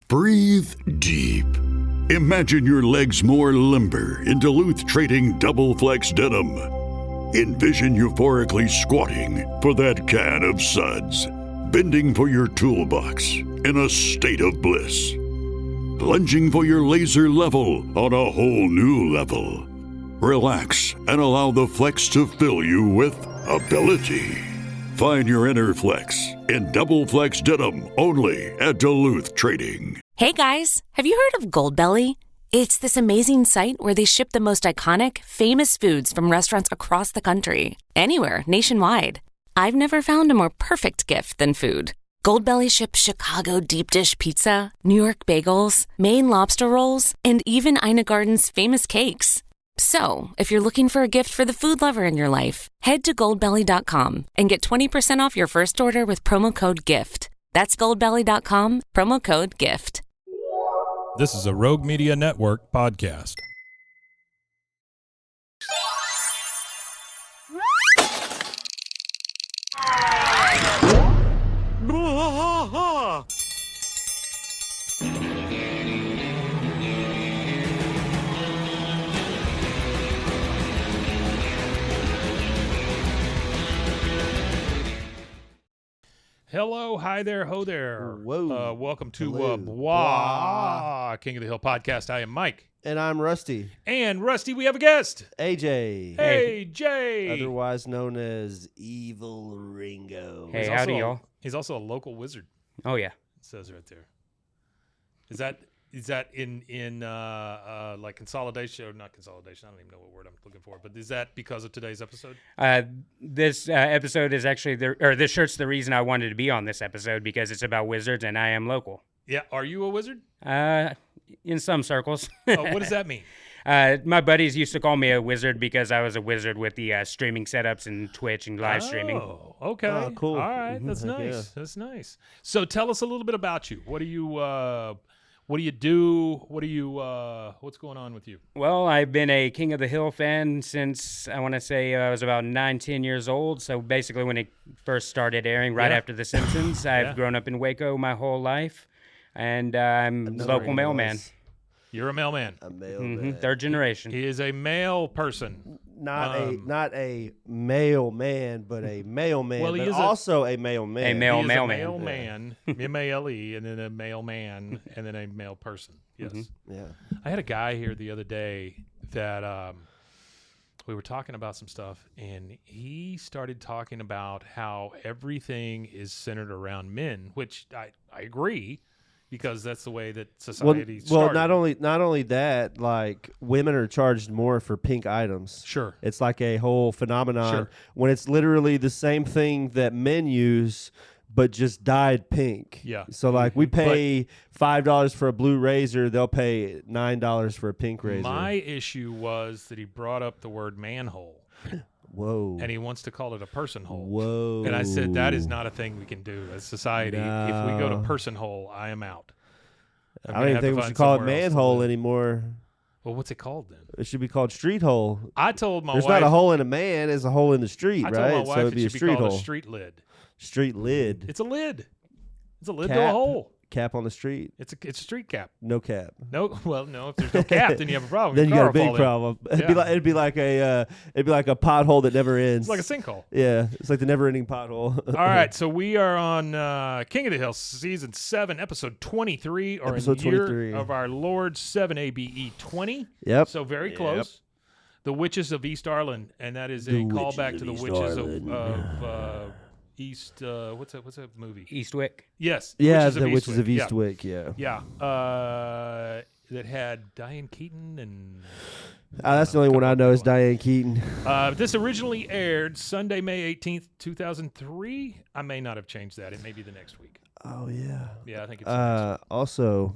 Breathe deep. Imagine your legs more limber in Duluth Trading Double Flex Denim. Envision euphorically squatting for that can of suds, bending for your toolbox in a state of bliss, lunging for your laser level on a whole new level. Relax and allow the flex to fill you with ability. Find your inner flex in Double Flex Denim only at Duluth Trading. Hey guys, have you heard of Goldbelly? It's this amazing site where they ship the most iconic, famous foods from restaurants across the country, anywhere, nationwide. I've never found a more perfect gift than food. Goldbelly ships Chicago deep dish pizza, New York bagels, Maine lobster rolls, and even Ina Garden's famous cakes. So, if you're looking for a gift for the food lover in your life, head to goldbelly.com and get 20% off your first order with promo code GIFT. That's goldbelly.com, promo code GIFT. This is a Rogue Media Network podcast. Hello, hi there, ho there. Whoa. Welcome to Hello. Bois, King of the Hill podcast. I am Mike. And I'm Rusty. And Rusty, we have a guest. AJ. Hey, Jay. Otherwise known as Evil Ringo. Hey, howdy, y'all. He's also a local wizard. Oh, yeah. It says right there. Is that in like consolidation or not consolidation? I don't even know what word I'm looking for. But is that because of today's episode? This episode is actually this shirt's the reason I wanted to be on this episode because it's about wizards and I am local. Yeah. Are you a wizard? In some circles. What does that mean? My buddies used to call me a wizard because I was a wizard with the streaming setups and Twitch and live streaming. Oh, okay. Oh, cool. All right. That's nice. Yeah. That's nice. So tell us a little bit about you. What do you do? What's going on with you? Well, I've been a King of the Hill fan since I want to say I was about 9-10 years old. So basically when it first started airing right after The Simpsons, I've grown up in Waco my whole life. And I'm a local mailman. You're a mailman. A mailman. Third generation. He is a male person. Not a male man, but a mailman. Well, he but is also a mailman. A He is mailman. a mailman, M-A-L-E, and then a mailman, and then a male person. Yes. Yeah. I had a guy here the other day that we were talking about some stuff, and he started talking about how everything is centered around men, which I agree. Because that's the way that society started. Well, not only that, like women are charged more for pink items. Sure. It's like a whole phenomenon Sure. when it's literally the same thing that men use, but just dyed pink. Yeah. So like we pay $5 for a blue razor, they'll pay $9 for a pink razor. My issue was that he brought up the word manhole. Whoa. And he wants to call it a person hole. Whoa. And I said, that is not a thing we can do as society. No. If we go to person hole, I am out. I don't even think we should call it manhole anymore. Well, what's it called then? It should be called street hole. I told my There's wife. not a hole in a man, there's a hole in the street, I right? told my wife so it'd be a it should street be called hole. a street lid. Street lid. It's a lid. It's a lid to a Cap. hole. Cap on the street. It's a street cap. No cap. No, well, no. If there's no cap, then you have a problem. Then you Your got a car will big fall in. problem. It'd be like a pothole that never ends. It's like a sinkhole. Yeah, it's like the never-ending pothole. All right, so we are on King of the Hill, Season 7, Episode 23, or Episode in the year 23. of our Lord 7 ABE 20. Yep. So very close. The Witches of East Arlen, and that is a The callback Witches to the of East Witches Arlen. of East. What's that movie? Eastwick. Yes. Yeah, the Witches of Eastwick. Eastwick. Yeah. Yeah. That had Diane Keaton and. That's the only one I know is Diane Keaton. This originally aired Sunday, May 18th, 2003. I may not have changed that. It may be the next week. Oh yeah. Yeah, I think it's. the next week. Also,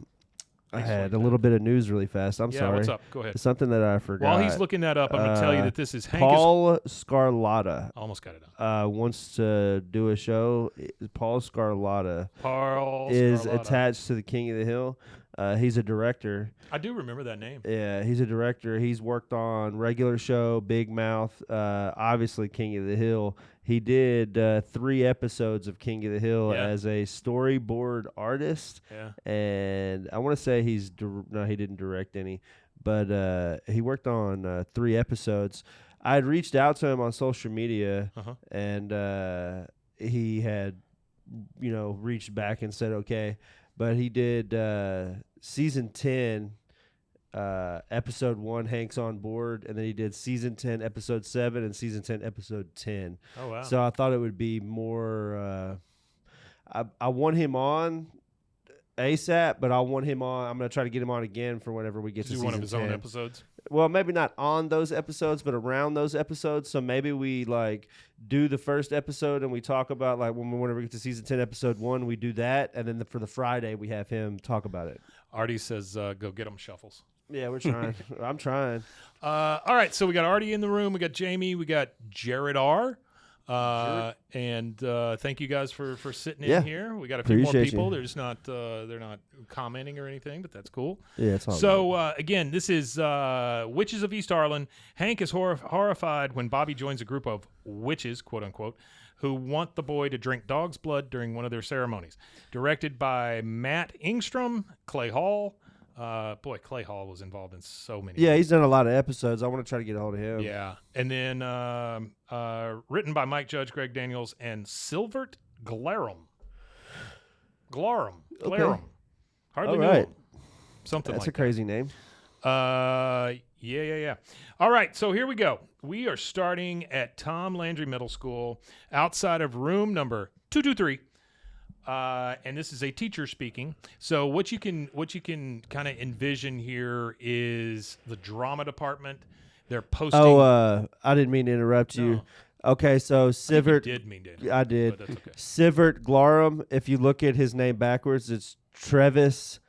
I had a little bit of news really fast. I'm sorry. What's up? Go ahead. It's something that I forgot. While he's looking that up, I'm going to tell you that this is Hank. Paul Scarlatta. Almost got it on. Wants to do a show. Paul Scarlatta Paul is Scarlatta. attached to the King of the Hill. He's a director. I do remember that name. Yeah, he's a director. He's worked on Regular Show, Big Mouth, obviously King of the Hill. He did 3 episodes of King of the Hill as a storyboard artist. Yeah. And I want to say no, he didn't direct any, but he worked on 3 episodes. I had reached out to him on social media, and he had, reached back and said okay. But he did season 10, episode 1, Hank's on board, and then he did season 10, episode 7, and season 10, episode 10. Oh, wow. So I thought it would be more. I want him on ASAP, but I want him on. I'm going to try to get him on again for whenever we get to season 10. One of his own episodes? Well, maybe not on those episodes, but around those episodes. So maybe we do the first episode and we talk about whenever we get to season 10, episode 1, we do that, and then for the Friday we have him talk about it. Artie says, "Go get them shuffles." Yeah, we're trying. I'm trying. All right, so we got Artie in the room. We got Jamie. We got Jared R. And thank you guys for sitting in here. We got a few more people. They're just not they're not commenting or anything, but that's cool. Yeah, it's all so again, this is Witches of East Arlen. Hank is horrified when Bobby joins a group of witches, quote unquote, who want the boy to drink dog's blood during one of their ceremonies. Directed by Matt Ingstrom, Clay Hall. Clay Hall was involved in so many. Yeah, he's done a lot of episodes. I want to try to get a hold of him. Yeah. And then written by Mike Judge, Greg Daniels, and Silvert Glarum. Glarum. Hardly knew him. Something That's like a crazy name. Yeah. All right, so here we go. We are starting at Tom Landry Middle School outside of room number 223. And this is a teacher speaking. So what you can kind of envision here is the drama department. They're posting. Oh, I didn't mean to interrupt you. Okay, so Sivert. You did mean to. I did. But that's okay. Sivert Glarum. If you look at his name backwards, it's Travis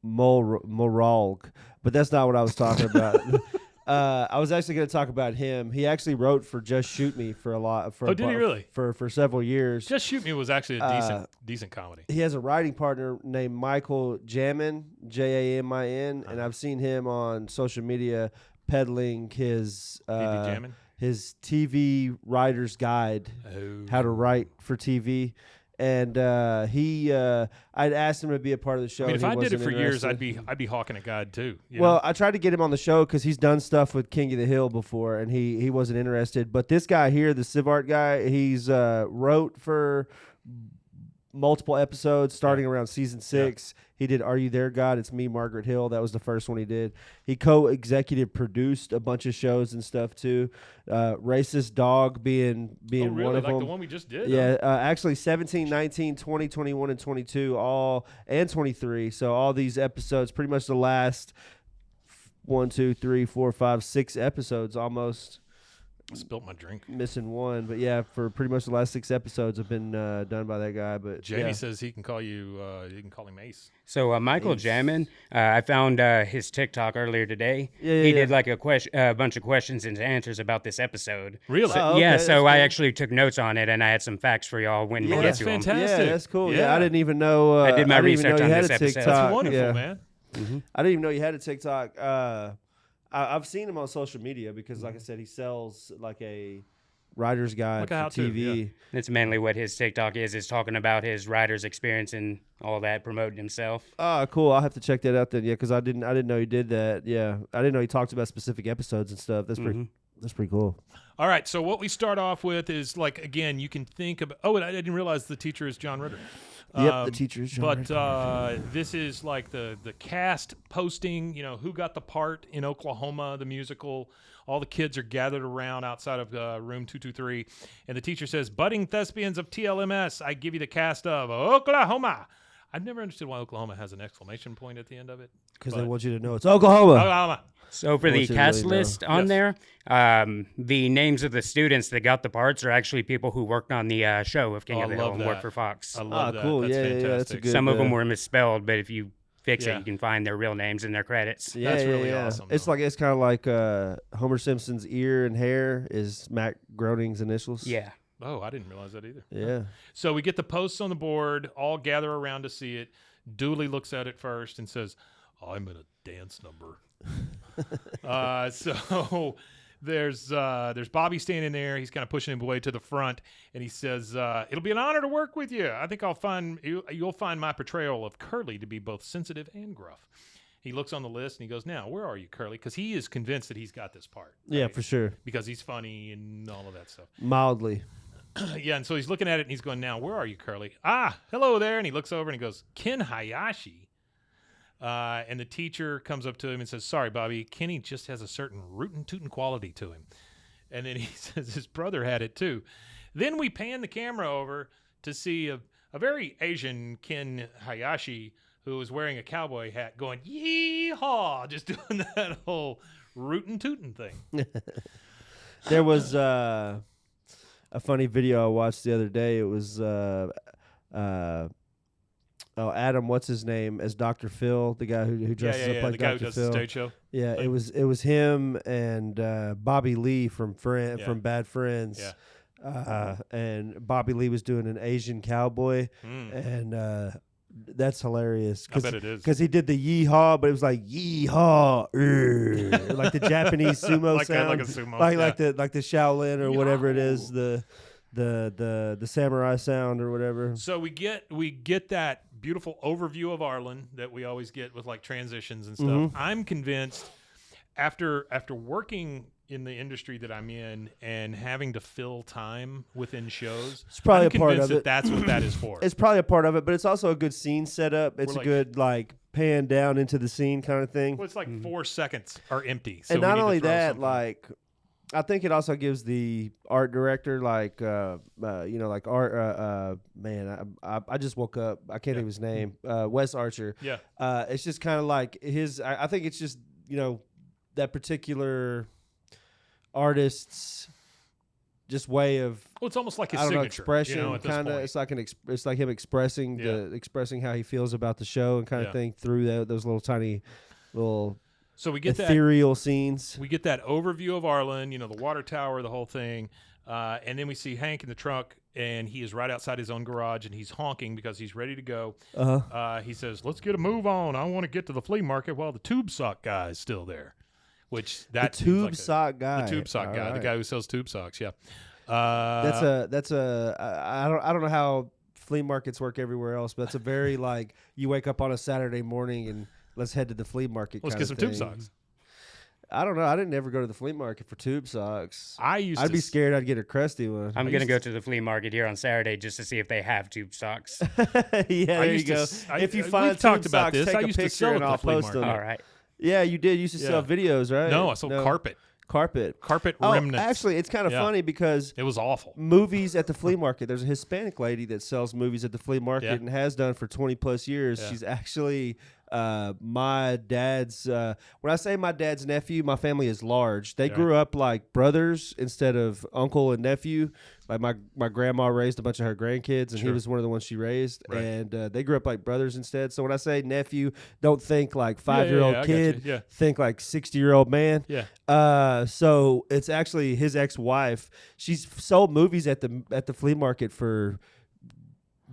Moralg. But that's not what I was talking about. I was actually going to talk about him. He actually wrote for Just Shoot Me for a lot. Did he really? For several years. Just Shoot Me was actually a decent comedy. He has a writing partner named Michael Jamin, Jamin, and I've seen him on social media peddling his TV writer's guide, how to write for TV. And I'd asked him to be a part of the show. I mean, if I did it for years, I'd be hawking a guide too. Well, I tried to get him on the show because he's done stuff with King of the Hill before, and he wasn't interested. But this guy here, the Sivart guy, he's wrote for multiple episodes starting around season 6. He did Are You There, God? It's Me, Margaret Hill. That was the first one he did. He co-executive produced a bunch of shows and stuff too. Racist Dog being really? one of them. The one we just did? Yeah, actually 17, 19, 20, 21, and 22, and 23. So all these episodes, pretty much the last 1, 2, 3, 4, 5, 6 episodes almost. I spilled my drink. Missing one, but yeah, for pretty much the last 6 episodes have been done by that guy. But Jamie says he can call you. You can call him Ace. So Michael Jamin, I found his TikTok earlier today. He did like a bunch of questions and answers about this episode. Really? So, okay, so I actually took notes on it, and I had some facts for y'all when we get that's to fantastic. them. Yeah, that's cool. Yeah, I didn't even know. I did my research on this this episode. TikTok. That's wonderful, man. Mm-hmm. I didn't even know you had a TikTok. I've seen him on social media because, like I said, he sells like a writer's guide for TV. Yeah. That's mainly what his TikTok is talking about his writer's experience and all that, promoting himself. Oh, cool. I'll have to check that out then. Yeah, because I didn't know he did that. Yeah, I didn't know he talked about specific episodes and stuff. That's pretty cool. All right, so what we start off with is again, you can think about. Oh, and I didn't realize the teacher is John Ritter. Yep, the teacher is John Ritter. But this is like the cast posting. Who got the part in Oklahoma, the musical. All the kids are gathered around outside of room 223, and the teacher says, "Budding thespians of TLMS, I give you the cast of Oklahoma." I've never understood why Oklahoma has an exclamation point at the end of it. Because they want you to know it's Oklahoma. Oklahoma. So for the cast list on there, the names of the students that got the parts are actually people who worked on the show of King of the Hill and worked for Fox. I love that. Cool. That's fantastic. That's a good, Some of them were misspelled, but if you fix Yeah. it, you can find their real names and their credits. Yeah, That's really yeah. awesome, It's though. like it's kind of like Homer Simpson's ear and hair is Mac Groening's initials. Yeah. Oh, I didn't realize that either. Yeah. So we get the posts on the board, all gather around to see it. Dooley looks at it first and says, "I'm in a dance number." So there's Bobby standing there. He's kind of pushing him away to the front, and he says, "It'll be an honor to work with you. I think you'll find my portrayal of Curly to be both sensitive and gruff." He looks on the list and he goes, "Now, where are you, Curly?" Because he is convinced that he's got this part. Yeah, right? for sure. Because he's funny and all of that stuff. Mildly. Yeah, and so he's looking at it and he's going, "Now, where are you, Curly?" "Ah, hello there." And he looks over and he goes, "Ken Hayashi." And the teacher comes up to him and says, "Sorry, Bobby, Kenny just has a certain rootin' tootin' quality to him." And then he says his brother had it too. Then we pan the camera over to see a very Asian Ken Hayashi who was wearing a cowboy hat going, "Yee-haw," just doing that whole rootin' tootin' thing. There was a funny video I watched the other day. It was Adam, what's his name, as Dr. Phil, the guy who dresses up like the guy Dr. who does Phil. the stage show. Yeah, Like, it was him and Bobby Lee from Bad Friends. Yeah. And Bobby Lee was doing an Asian cowboy, and that's hilarious. I bet it is. Because he did the yee-haw, but it was like yee-haw, like the Japanese sumo sound, like a sumo, like the Shaolin or whatever it is, the samurai sound or whatever. So we get that beautiful overview of Arlen that we always get with like transitions and stuff. Mm-hmm. I'm convinced after working in the industry that I'm in and having to fill time within shows, It's probably I'm a part convinced of it. that's what that is for. It's probably a part of it, but it's also a good scene setup. It's We're a good like pan down into the scene kind of thing. Well, it's like 4 seconds are empty. So And we not need to only throw that, something. like I think it also gives the art director like like art man, I just woke up. I can't think of his name. Wes Archer. Yeah. It's just kind of like his I think it's just, that particular artist's just way of Well, it's almost like his I don't know, signature. expression at this kind of. point. It's like him expressing expressing how he feels about the show and kind of thing through those little tiny little So we get that ethereal scenes. We get that overview of Arlen, the water tower, the whole thing. And then we see Hank in the truck, and he is right outside his own garage, and he's honking because he's ready to go. He says, "Let's get a move on. I want to get to the flea market while the tube sock guy is still there." Which that the tube sock guy. The tube sock guy. Right. The guy who sells tube socks, yeah. That's I don't know how flea markets work everywhere else, but that's a very like you wake up on a Saturday morning and let's head to the flea market. Let's kind get of some thing. tube socks. I don't know. I didn't ever go to the flea market for tube socks. I'd be scared I'd get a crusty one. I'm going to go to the flea market here on Saturday just to see if they have tube socks. Yeah, there you go. If you find we've talked tube about socks, this. take I a used to picture sell and at I'll the flea post them. market. All right. Yeah, you did. You used to sell videos, right? No, I sold carpet. Carpet Oh, remnants. Actually, it's kind of funny because it was awful. movies at the flea market. There's a Hispanic lady that sells movies at the flea market and has done for 20 plus years. Yeah. She's actually my dad's. When I say my dad's nephew, my family is large. They grew up like brothers instead of uncle and nephew. Like my grandma raised a bunch of her grandkids, and he was one of the ones she raised. Right. And they grew up like brothers instead. So when I say nephew, don't think like 5-year-old I got kid. you. Yeah. Think like 60-year-old man. Yeah. So it's actually his ex-wife. She's sold movies at the flea market for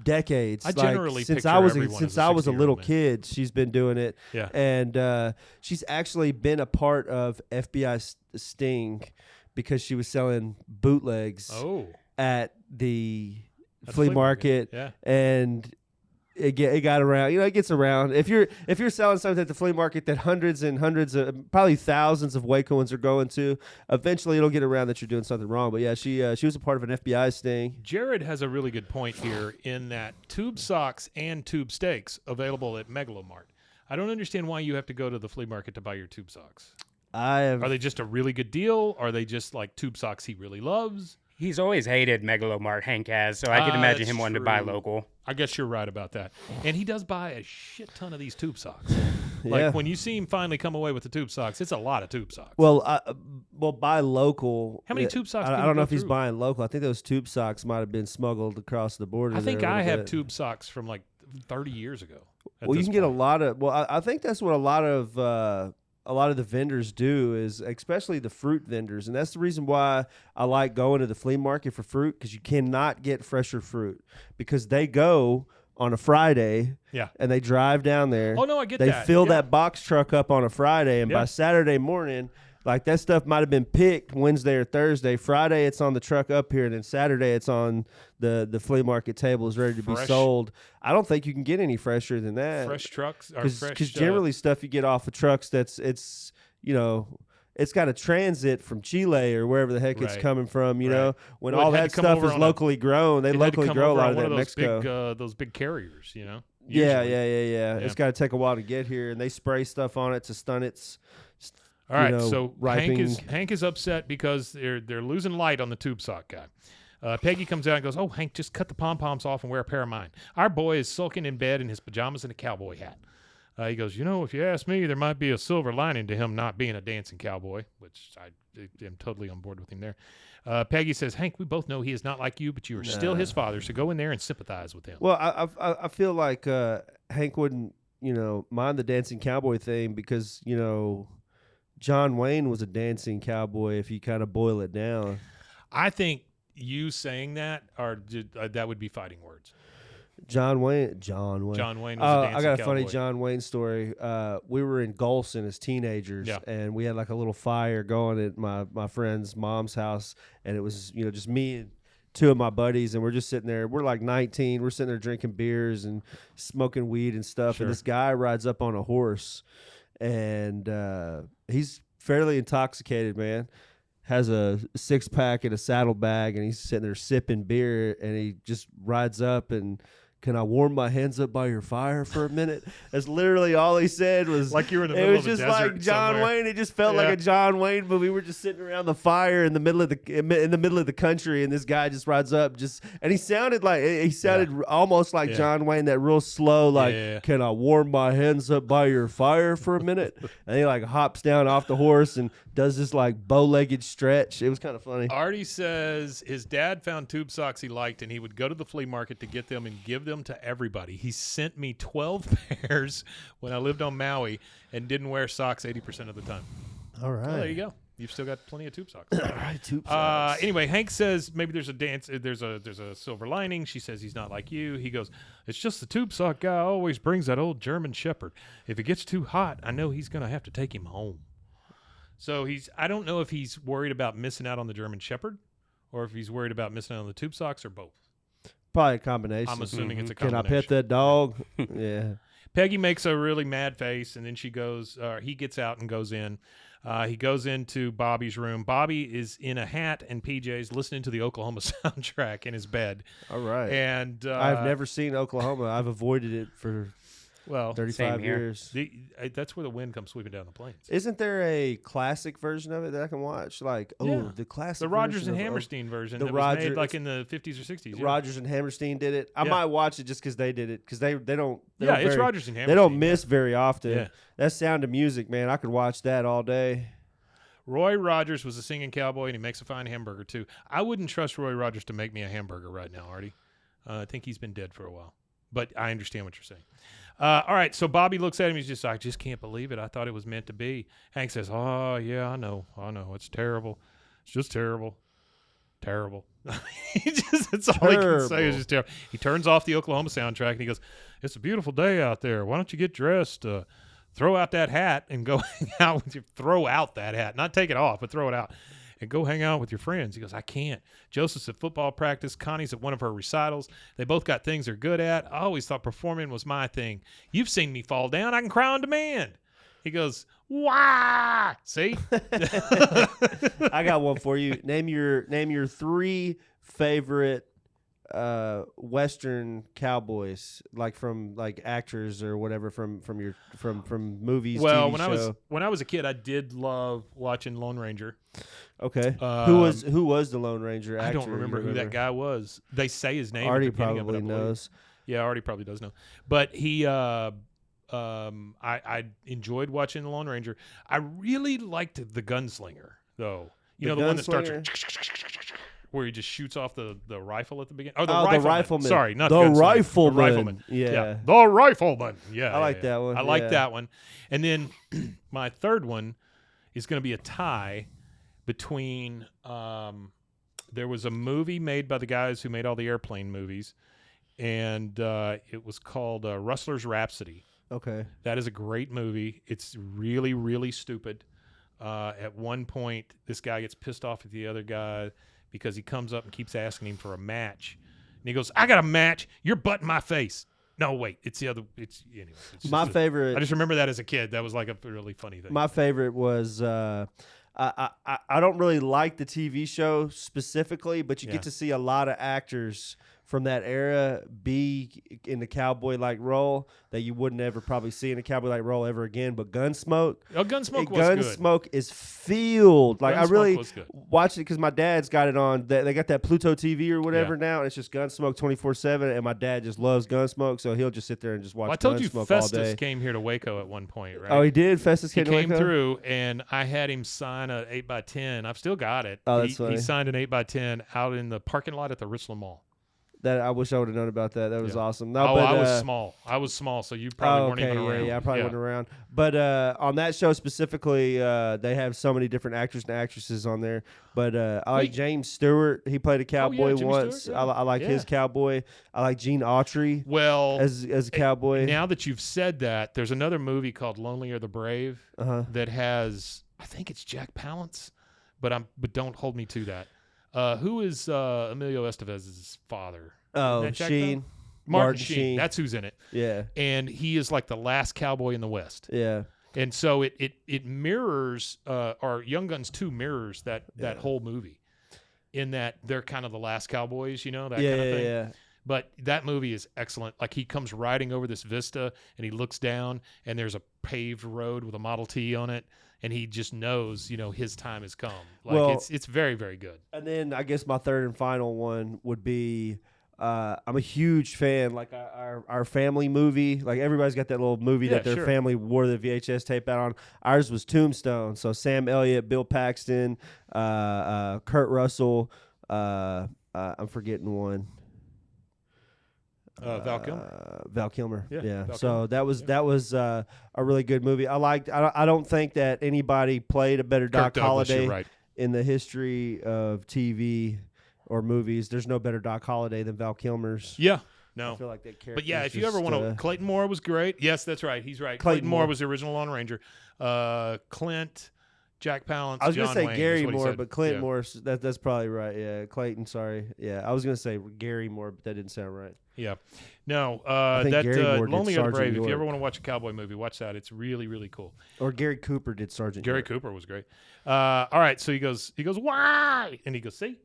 decades. I generally since picture I was everyone since as a I was a 60-year-old little man. kid, she's been doing it. Yeah. And she's actually been a part of FBI sting because she was selling bootlegs at the flea market. Yeah. And it got around. It gets around. If you're selling something at the flea market that hundreds and hundreds of, probably thousands of Wacoans are going to, eventually it'll get around that you're doing something wrong. But yeah, she was a part of an FBI sting. Jared has a really good point here in that tube socks and tube steaks available at Megalomart. I don't understand why you have to go to the flea market to buy your tube socks. Are they just a really good deal? Are they just like tube socks he really loves? He's always hated Megalomart, Hank has, so I can imagine him wanting to buy local. I guess you're right about that. And he does buy a shit ton of these tube socks. Like when you see him finally come away with the tube socks, it's a lot of tube socks. Well, buy local. How many tube socks? I don't know if he's buying local. I think those tube socks might have been smuggled across the border. I think there a I little have bit. tube socks from like 30 years ago. Well, you can get a lot of. Well, I think that's what a lot of the vendors do is, especially the fruit vendors, and that's the reason why I like going to the flea market for fruit, because you cannot get fresher fruit because they go on a Friday. Yeah. And they drive down there. Oh, no, I get they that. They fill Yeah. that box truck up on a Friday, and by Saturday morning, like that stuff might have been picked Wednesday or Thursday. Friday, it's on the truck up here, and then Saturday, it's on the flea market tables ready to be sold. I don't think you can get any fresher than that. Fresh trucks? Because generally stuff you get off of trucks it's got a transit from Chile or wherever the heck it's coming from, you know. When all that stuff is locally grown, they locally grow a lot of that in Mexico. Those big carriers, you know. Yeah. It's got to take a while to get here, and they spray stuff on it to stun its. All right, so ripening. Hank is upset because they're losing light on the tube sock guy. Peggy comes out and goes, "Oh, Hank, just cut the pom-poms off and wear a pair of mine. Our boy is sulking in bed in his pajamas and a cowboy hat." He goes, "If you ask me, there might be a silver lining to him not being a dancing cowboy," which I am totally on board with him there. Peggy says, "Hank, we both know he is not like you, but you are still his father, so go in there and sympathize with him." Well, I feel like Hank wouldn't, mind the dancing cowboy thing because, John Wayne was a dancing cowboy if you kind of boil it down. I think you saying that that would be fighting words. John Wayne was a dancing I got a funny cowboy. John Wayne story. We were in Golson as teenagers, and we had like a little fire going at my friend's mom's house, and it was just me and two of my buddies, and we're just sitting there. We're like 19. We're sitting there drinking beers and smoking weed and stuff, and this guy rides up on a horse, and he's fairly intoxicated, man. Has a 6-pack and a saddlebag, and he's sitting there sipping beer, and he just rides up and, "Can I warm my hands up by your fire for a minute?" That's literally all he said. Was like you were in the middle of a desert. It was just like John somewhere. Wayne. It just felt like a John Wayne movie. We're just sitting around the fire in the middle of the country, and this guy just rides up, and he sounded almost like John Wayne, that real slow, like, "Can I warm my hands up by your fire for a minute?" And he like hops down off the horse and does this like bow-legged stretch. It was kind of funny. Artie says his dad found tube socks he liked, and he would go to the flea market to get them and give them to everybody. He sent me 12 pairs when I lived on Maui and didn't wear socks 80% of the time. All right. Well, there you go. You've still got plenty of tube socks. All right, tube socks. Anyway, Hank says maybe there's a silver lining. She says he's not like you. He goes, "It's just the tube sock guy always brings that old German Shepherd. If it gets too hot, I know he's going to have to take him home." So I don't know if he's worried about missing out on the German Shepherd or if he's worried about missing out on the tube socks or both. Probably a combination. I'm assuming it's a Can combination. I pet that dog? Yeah. Peggy makes a really mad face, and then he gets out and goes in. He goes into Bobby's room. Bobby is in a hat and PJs listening to the Oklahoma soundtrack in his bed. All right. And I've never seen Oklahoma. I've avoided it for 35 years. That's where the wind comes sweeping down the plains. Isn't there a classic version of it that I can watch? Like, the classic The Rodgers version and of Hammerstein version the that was made like in the 50s or 60s. Rodgers and Hammerstein did it. I might watch it just because they did it, because they don't. It's Rodgers and Hammerstein. They don't miss very often. Yeah. That Sound of Music, man, I could watch that all day. Roy Rogers was a singing cowboy, and he makes a fine hamburger, too. I wouldn't trust Roy Rogers to make me a hamburger right now, Artie. I think he's been dead for a while. But I understand what you're saying. All right, so Bobby looks at him. He's just like, "I just can't believe it. I thought it was meant to be." Hank says, "Oh, yeah, I know. It's terrible. It's just terrible. Terrible." That's all he can say is just terrible. He turns off the Oklahoma soundtrack, and he goes, "It's a beautiful day out there. Why don't you get dressed? Throw out that hat and go hang out with you." Throw out that hat. Not take it off, but throw it out. "And go hang out with your friends." He goes, "I can't. Joseph's at football practice. Connie's at one of her recitals. They both got things they're good at. I always thought performing was my thing. You've seen me fall down. I can cry on demand." He goes, "Why?" See? I got one for you. Name your 3 favorite Western cowboys, like from like actors or whatever from movies. Well, TV when I was a kid, I did love watching Lone Ranger. Okay. Who was the Lone Ranger actor? I don't remember who that guy was. They say his name. Artie at the beginning probably of it, I believe. knows. Yeah, Artie probably does know. But he, I enjoyed watching the Lone Ranger. I really liked the Gunslinger, though. The one that starts where he just shoots off the rifle at the beginning. Oh, the rifleman. Sorry, not the Gunslinger. rifleman. The rifleman. Yeah. The rifleman. Yeah, I like that one. I like that one. And then my third one is going to be a tie between there was a movie made by the guys who made all the airplane movies, and it was called Rustler's Rhapsody. Okay. That is a great movie. It's really, really stupid. At one point, this guy gets pissed off at the other guy because he comes up and keeps asking him for a match. And he goes, I got a match. You're butting my face. No, wait. It's the other. Anyway. My favorite. I just remember that as a kid. That was like a really funny thing. My favorite was I don't really like the TV show specifically, but you get to see a lot of actors from that era be in the cowboy-like role that you wouldn't ever probably see in a cowboy-like role ever again. But Gunsmoke, Gunsmoke was good. Gunsmoke is filled. Like, I really watched it because my dad's got it on. They got that Pluto TV or whatever now, and it's just Gunsmoke 24/7. And my dad just loves Gunsmoke, so he'll just sit there and just watch. I told you Gunsmoke Festus all day. came here to Waco at one point, right? Oh, he did. Festus came to Waco? through, and I had him sign an 8x10. I've still got it. Oh, that's funny. He signed an 8x10 out in the parking lot at the Richland Mall. That I wish I would have known about that. That was awesome. No, I but, was small, so you probably weren't even around. Yeah, I probably wasn't around. But on that show specifically, they have so many different actors and actresses on there. But I like James Stewart. He played a cowboy once. Stewart, yeah. I like his cowboy. I like Gene Autry. Well, as a cowboy. Now that you've said that, there's another movie called Lonely Are the Brave that has, I think it's Jack Palance, but don't hold me to that. Who is Emilio Estevez's father? Oh, Sheen. Martin Sheen. That's who's in it. Yeah. And he is like the last cowboy in the West. Yeah. And so it mirrors, or Young Guns 2 mirrors that whole movie in that they're kind of the last cowboys, that kind of thing. Yeah. But that movie is excellent. Like, he comes riding over this vista and he looks down and there's a paved road with a Model T on it. And he just knows, his time has come. Like, it's very, very good. And then I guess my third and final one would be, I'm a huge fan, like our family movie. Like, everybody's got that little movie that their family wore the VHS tape out on. Ours was Tombstone. So Sam Elliott, Bill Paxton, Kurt Russell. I'm forgetting one. Val Kilmer. Val Kilmer. Yeah. Val So Kilmer. that was a really good movie. I don't think that anybody played a better Doc Holliday in the history of TV or movies. There's no better Doc Holliday than Val Kilmer's. Yeah. No. I feel like that character. But yeah, if you ever want to, Clayton Moore was great. Yes, that's right. He's right. Clayton Moore Moore was the original Lone Ranger. Clint, Jack Palance. I was going to say Gary Moore, but Clint Moore. That's probably right. Yeah, Clayton. Sorry. Yeah, I was going to say Gary Moore, but that didn't sound right. Yeah. No. Lonely Are the Brave. If you ever want to watch a cowboy movie, watch that. It's really, really cool. Or Gary Cooper did Sergeant. Gary Cooper was great. All right. So he goes, why? And he goes, see.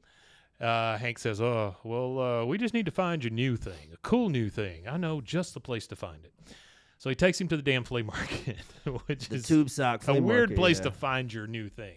Hank says, oh, well, we just need to find your new thing, a cool new thing. I know just the place to find it. So he takes him to the damn flea market, which is Tube Sock flea a weird market, place to find your new thing.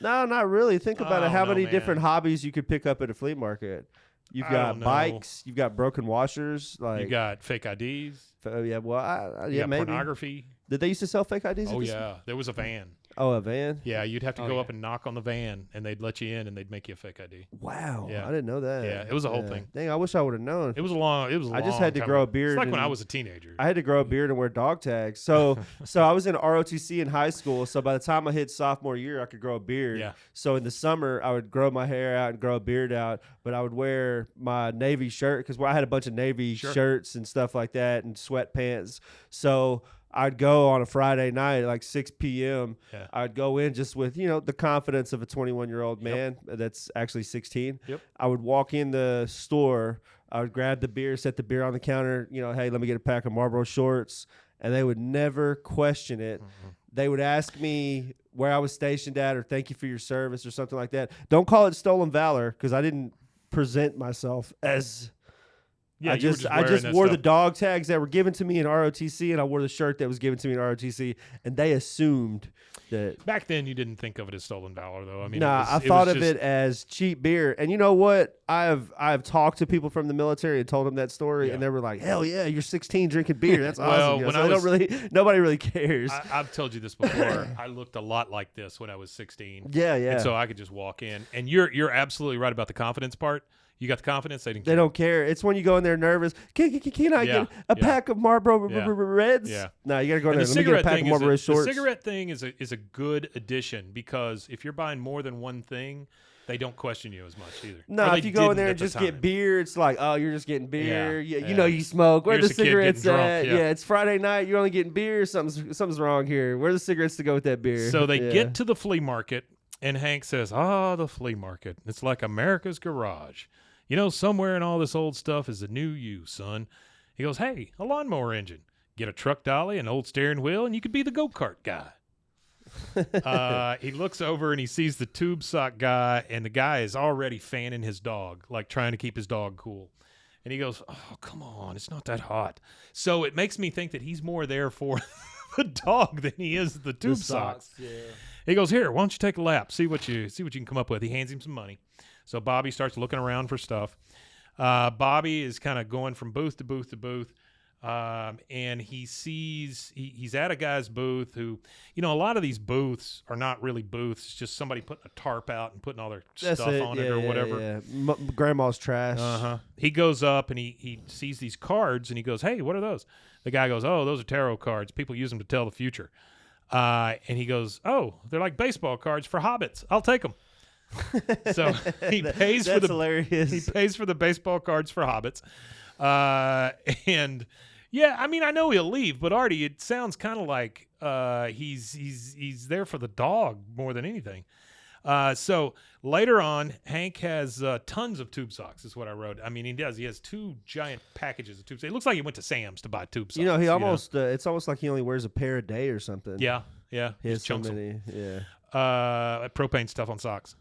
No, not really. Think about it. How many man. different hobbies you could pick up at a flea market? You've got bikes. You've got broken washers. Like, you got fake IDs. Yeah, well, You got maybe. Pornography. Did they used to sell fake IDs? Oh, yeah. There was a van. Oh, a van? Yeah, you'd have to go up and knock on the van, and they'd let you in, and they'd make you a fake ID. Wow, yeah. I didn't know that. Yeah, it was a whole thing. Dang, I wish I would have known. It was a long. I just had to grow a beard. It's like when I was a teenager. I had to grow a beard and wear dog tags. So I was in ROTC in high school. So by the time I hit sophomore year, I could grow a beard. Yeah. So in the summer, I would grow my hair out and grow a beard out. But I would wear my Navy shirt because I had a bunch of Navy shirts and stuff like that and sweatpants. So I'd go on a Friday night at like 6 p.m. Yeah. I'd go in just with, the confidence of a 21-year-old man that's actually 16. Yep. I would walk in the store. I would grab the beer, set the beer on the counter. Hey, let me get a pack of Marlboro Shorts. And they would never question it. Mm-hmm. They would ask me where I was stationed at or thank you for your service or something like that. Don't call it stolen valor because I didn't present myself as... Yeah, I just wore the dog tags that were given to me in ROTC, and I wore the shirt that was given to me in ROTC, and they assumed that. Back then, you didn't think of it as stolen valor, though. I mean, I thought of it as cheap beer. And you know what? I've talked to people from the military and told them that story, and they were like, "Hell yeah, you're 16 drinking beer. That's awesome." Nobody really cares. I've told you this before. I looked a lot like this when I was 16. Yeah. And so I could just walk in, and you're absolutely right about the confidence part. You got the confidence. They don't care. It's when you go in there nervous. Can I get a pack of Marlboro Reds? Yeah. No, you got to go in there. Let me get a pack of Marlboro Shorts. The cigarette thing is a good addition because if you're buying more than one thing, they don't question you as much either. No, Or if they you go in didn't there at and the just time. get beer, it's like, oh, you're just getting beer. Yeah, You know you smoke. Where You're the just a kid getting cigarettes drunk, at? yeah. Yeah, it's Friday night. You're only getting beer. Something's wrong here. Where are the cigarettes to go with that beer? So they Yeah. get to the flea market, and Hank says, the flea market. It's like America's garage. You know, somewhere in all this old stuff is a new you, son. He goes, hey, a lawnmower engine. Get a truck dolly, an old steering wheel, and you could be the go-kart guy. He looks over and he sees the tube sock guy, and the guy is already fanning his dog, like trying to keep his dog cool. And he goes, oh, come on, it's not that hot. So it makes me think that he's more there for the dog than he is the tube socks. Yeah. He goes, here, why don't you take a lap, see what you can come up with. He hands him some money. So Bobby starts looking around for stuff. Bobby is kind of going from booth to booth to booth. And he sees he's at a guy's booth who, you know, a lot of these booths are not really booths. It's just somebody putting a tarp out and putting all their stuff on it or whatever. Yeah. Grandma's trash. He goes up and he sees these cards and he goes, hey, what are those? The guy goes, oh, those are tarot cards. People use them to tell the future. And he goes, oh, they're like baseball cards for hobbits. I'll take them. So he pays for hilarious. He pays for the baseball cards for hobbits. And yeah, I mean, I know he'll leave, but Artie, it sounds kind of like he's there for the dog more than anything. So later on, Hank has tons of tube socks, is what I wrote. I mean, he does. He has 2 giant packages of tube socks. It looks like he went to Sam's to buy tube socks. You know, he almost it's almost like he only wears a pair a day or something. Yeah. He has so chunks 'em. many. Yeah. Propane stuff on socks.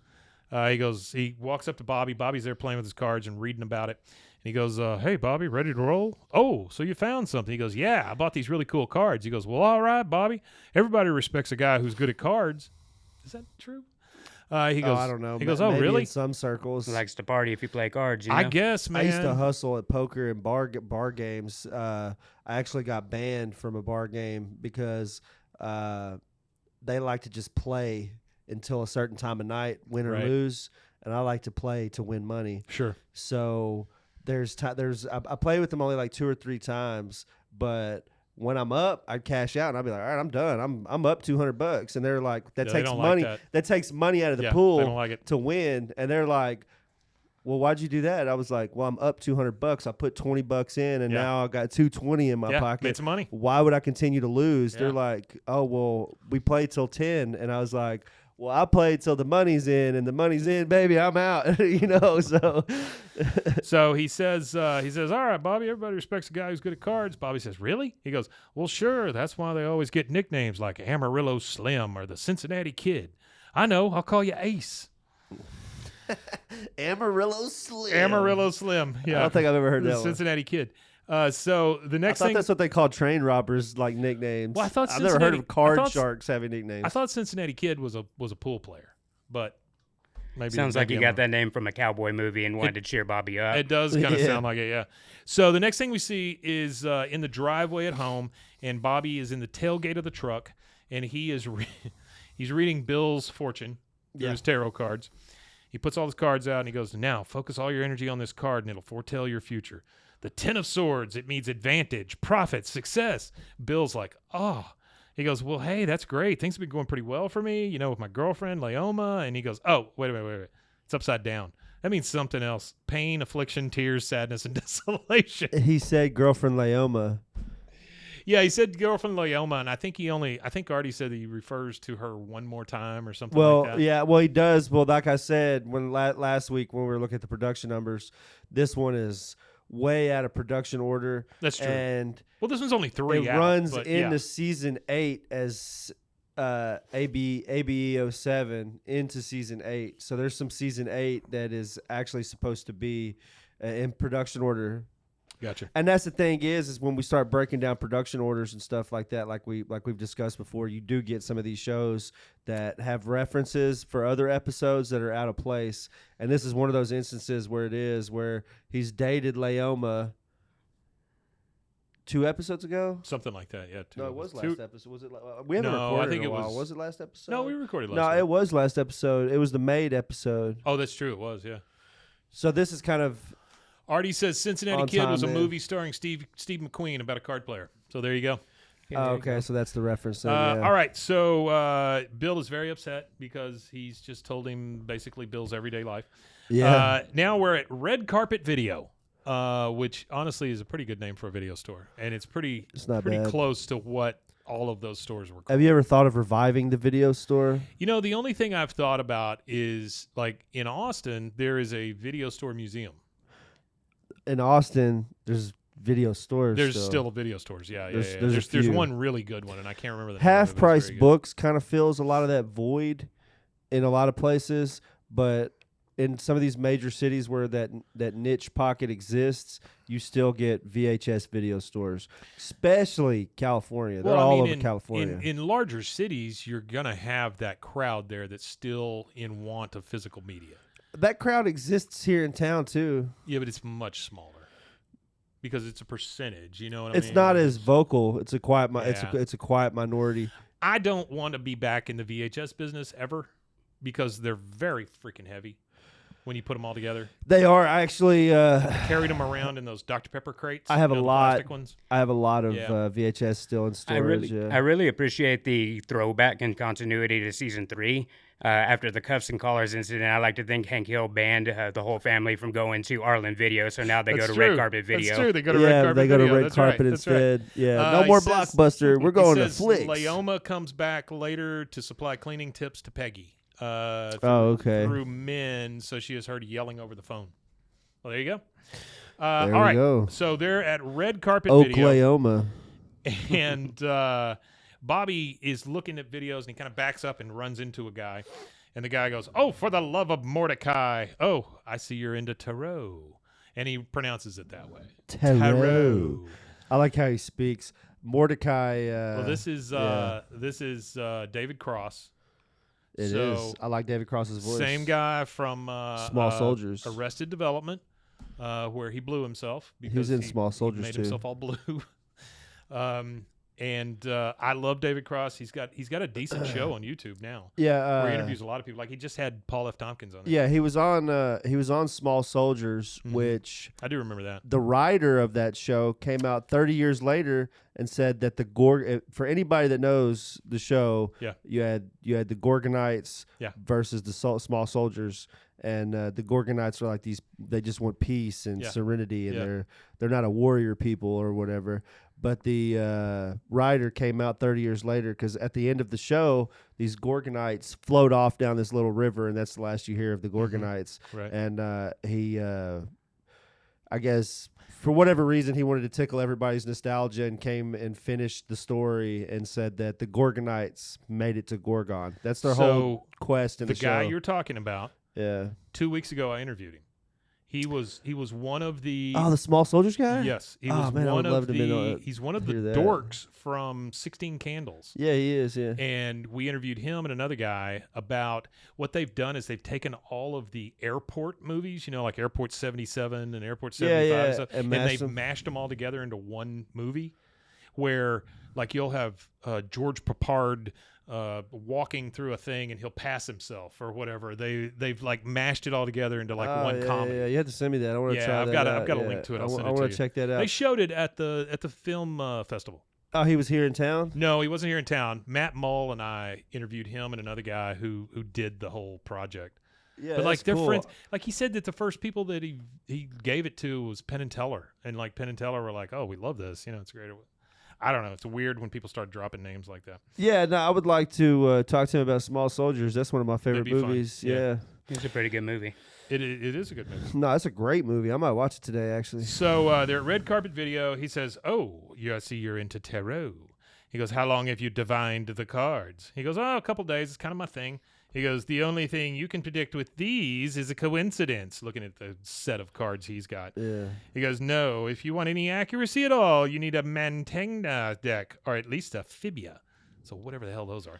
He walks up to Bobby. Bobby's there playing with his cards and reading about it. And he goes, hey, Bobby, ready to roll? Oh, so you found something. He goes, yeah, I bought these really cool cards. He goes, well, all right, Bobby. Everybody respects a guy who's good at cards. Is that true? He goes, I don't know. He goes, Maybe really? in some circles. He likes to party if you play cards. You know? I guess, man. I used to hustle at poker and bar games. I actually got banned from a bar game because they like to just play until a certain time of night, win or lose, and I like to play to win money. Sure. So I play with them only like 2 or 3 times, but when I'm up, I'd cash out and I'd be like, all right, I'm done. I'm up $200, and they're like, that takes money. That takes money out of the pool they don't like it. to win, and they're like, well, why'd you do that? I was like, well, I'm up $200. I put $20 in, and now I got $220 in my pocket. Made some money. Why would I continue to lose? Yeah. They're like, oh, well, we played till 10, and I was like, well, I played till the money's in, and the money's in, baby, I'm out. You know, so. So he says, all right, Bobby, everybody respects a guy who's good at cards. Bobby says, really? He goes, well, sure. That's why they always get nicknames like Amarillo Slim or the Cincinnati Kid. I know. I'll call you Ace. Amarillo Slim. Amarillo Slim. Yeah. I don't think I've ever heard the that one. Cincinnati Kid. So the next I thought thing. that's what they called train robbers, like nicknames. Well, I thought I've never heard of I card thought- sharks having nicknames. I thought Cincinnati Kid was a pool player, but maybe Sounds like maybe you I'm got wrong. that name from a cowboy movie and wanted to cheer Bobby up. It does kind of Yeah. sound like it, yeah. So the next thing we see is in the driveway at home, and Bobby is in the tailgate of the truck, and he is he's reading Bill's fortune through his tarot cards. He puts all his cards out, and he goes, now focus all your energy on this card, and it'll foretell your future. The 10 of Swords, it means advantage, profit, success. Bill's like, oh. He goes, well, hey, that's great. Things have been going pretty well for me, you know, with my girlfriend, Leoma. And he goes, oh, wait. It's upside down. That means something else. Pain, affliction, tears, sadness, and desolation. He said girlfriend Leoma. Yeah, he said girlfriend Leoma, and I think Artie said that he refers to her one more time or something like that. Yeah, well, he does. Well, like I said, when last week when we were looking at the production numbers, this one is way out of production order. That's true. And Well, this one's only 3 it out. runs but into yeah. season 8 as ABE07 into season 8. So there's some season 8 that is actually supposed to be in production order. Gotcha. And that's the thing is when we start breaking down production orders and stuff like that, like we've discussed before, you do get some of these shows that have references for other episodes that are out of place. And this is one of those instances where he's dated Leoma 2 episodes ago. Something like that, yeah. No, it was last episode. Was it? We haven't No, recorded I think in a it while. was- Was it last episode? No, we recorded last No, week. it was last episode. It was the maid episode. Oh, that's true. It was, yeah. So this is kind of Artie says Cincinnati On Kid was a time, man. movie starring Steve McQueen about a card player. So there you go. Yeah, Oh, there you okay, go. so that's the reference. Then, yeah. All right, so Bill is very upset because he's just told him basically Bill's everyday life. Yeah. Now we're at Red Carpet Video, which honestly is a pretty good name for a video store, and it's not pretty bad. close to what all of those stores were called. Have you ever thought of reviving the video store? You know, the only thing I've thought about is like in Austin, there is a video store museum. In Austin, there's video stores. There's still video stores. Yeah, There's- yeah. there's a There's few. one really good one, and I can't remember the name. Half of it, but it's price very good. books kind of fills a lot of that void in a lot of places, but in some of these major cities where that niche pocket exists, you still get VHS video stores, especially California. They're all over California. In larger cities, you're gonna have that crowd there that's still in want of physical media. That crowd exists here in town too. Yeah, but it's much smaller because it's a percentage. You know what I mean? It's not as vocal. It's a quiet. Yeah. It's a quiet minority. I don't want to be back in the VHS business ever because they're very freaking heavy when you put them all together. They are actually. Carried them around in those Dr. Pepper crates. I have you know, a the lot. plastic ones. I have a lot of Yeah. VHS still in storage. I really appreciate the throwback and continuity to season 3. After the cuffs and collars incident, I like to think Hank Hill banned the whole family from going to Arlen Video, so now they That's go to true. Red Carpet Video. That's true. They go to yeah, Red Carpet they go Video. to Red That's Carpet right. That's right. instead. Yeah, no He more says- Blockbuster. We're going he to says Flicks. Leoma comes back later to supply cleaning tips to Peggy. Okay. Through men, so she is heard yelling over the phone. Well, there you go. There all we right. go. So they're at Red Carpet Video, Oklahoma. and Bobby is looking at videos, and he kind of backs up and runs into a guy. And the guy goes, "Oh, for the love of Mordecai! Oh, I see you're into tarot." And he pronounces it that way. Tarot. I like how he speaks. Mordecai. Well, this is David Cross. It is. So, I like David Cross's voice. Same guy from Small Soldiers. Arrested Development, where he blew himself because was in Small Soldiers, he made too. himself all blue. And I love David Cross. He's got a decent show on YouTube now. Yeah. Where he interviews a lot of people. Like he just had Paul F. Tompkins on it. Yeah, he was on Small Soldiers, which I do remember that. the writer of that show came out 30 years later and said that for anybody that knows the show, Yeah. you had the Gorgonites Yeah. versus the Small Soldiers, and the Gorgonites are like these. They just want peace and Yeah. serenity, and Yeah. they're not a warrior people or whatever. But the writer came out 30 years later because at the end of the show, these Gorgonites float off down this little river, and that's the last you hear of the Gorgonites. Right. And he, I guess, for whatever reason, he wanted to tickle everybody's nostalgia and came and finished the story and said that the Gorgonites made it to Gorgon. That's their whole quest in the show. The guy you're talking about, Yeah. 2 weeks ago, I interviewed him. He was one of the Oh, the Small Soldiers guy? yes. He Oh, was man, I one would love of to the he's one of the hear that. dorks from 16 Candles. Yeah, he is, yeah. And we interviewed him and another guy about what they've done is they've taken all of the airport movies, you know, like Airport 77 and Airport 75 yeah, and stuff, and and they've mashed them. mashed them all together into one movie where like you'll have George Papard walking through a thing and he'll pass himself or whatever. They've like mashed it all together into like one comedy. Yeah, you have to send me that. I want to Yeah, try I've that got out. I've got a link to it. I'll send it I to want you. to check that out. They showed it at the film festival. Oh, he was here in town? No, he wasn't here in town. Matt Mull and I interviewed him and another guy who did the whole project. Yeah, But like that's they're cool. friends. Like he said that the first people that he gave it to was Penn and Teller, and like Penn and Teller were like, "Oh, we love this. You know, it's great." I don't know. It's weird when people start dropping names like that. Yeah, no, I would like to talk to him about Small Soldiers. That's one of my favorite That'd be fun. movies. Yeah. Yeah. It's a pretty good movie. It is a good movie. No, it's a great movie. I might watch it today, actually. So they're at Red Carpet Video. He says, "Oh, I see you're into tarot." He goes, "How long have you divined the cards?" He goes, "Oh, a couple days. It's kind of my thing." He goes, "The only thing you can predict with these is a coincidence," looking at the set of cards he's got. Yeah. He goes, "No, if you want any accuracy at all, you need a Mantegna deck, or at least a Fibia." So whatever the hell those are.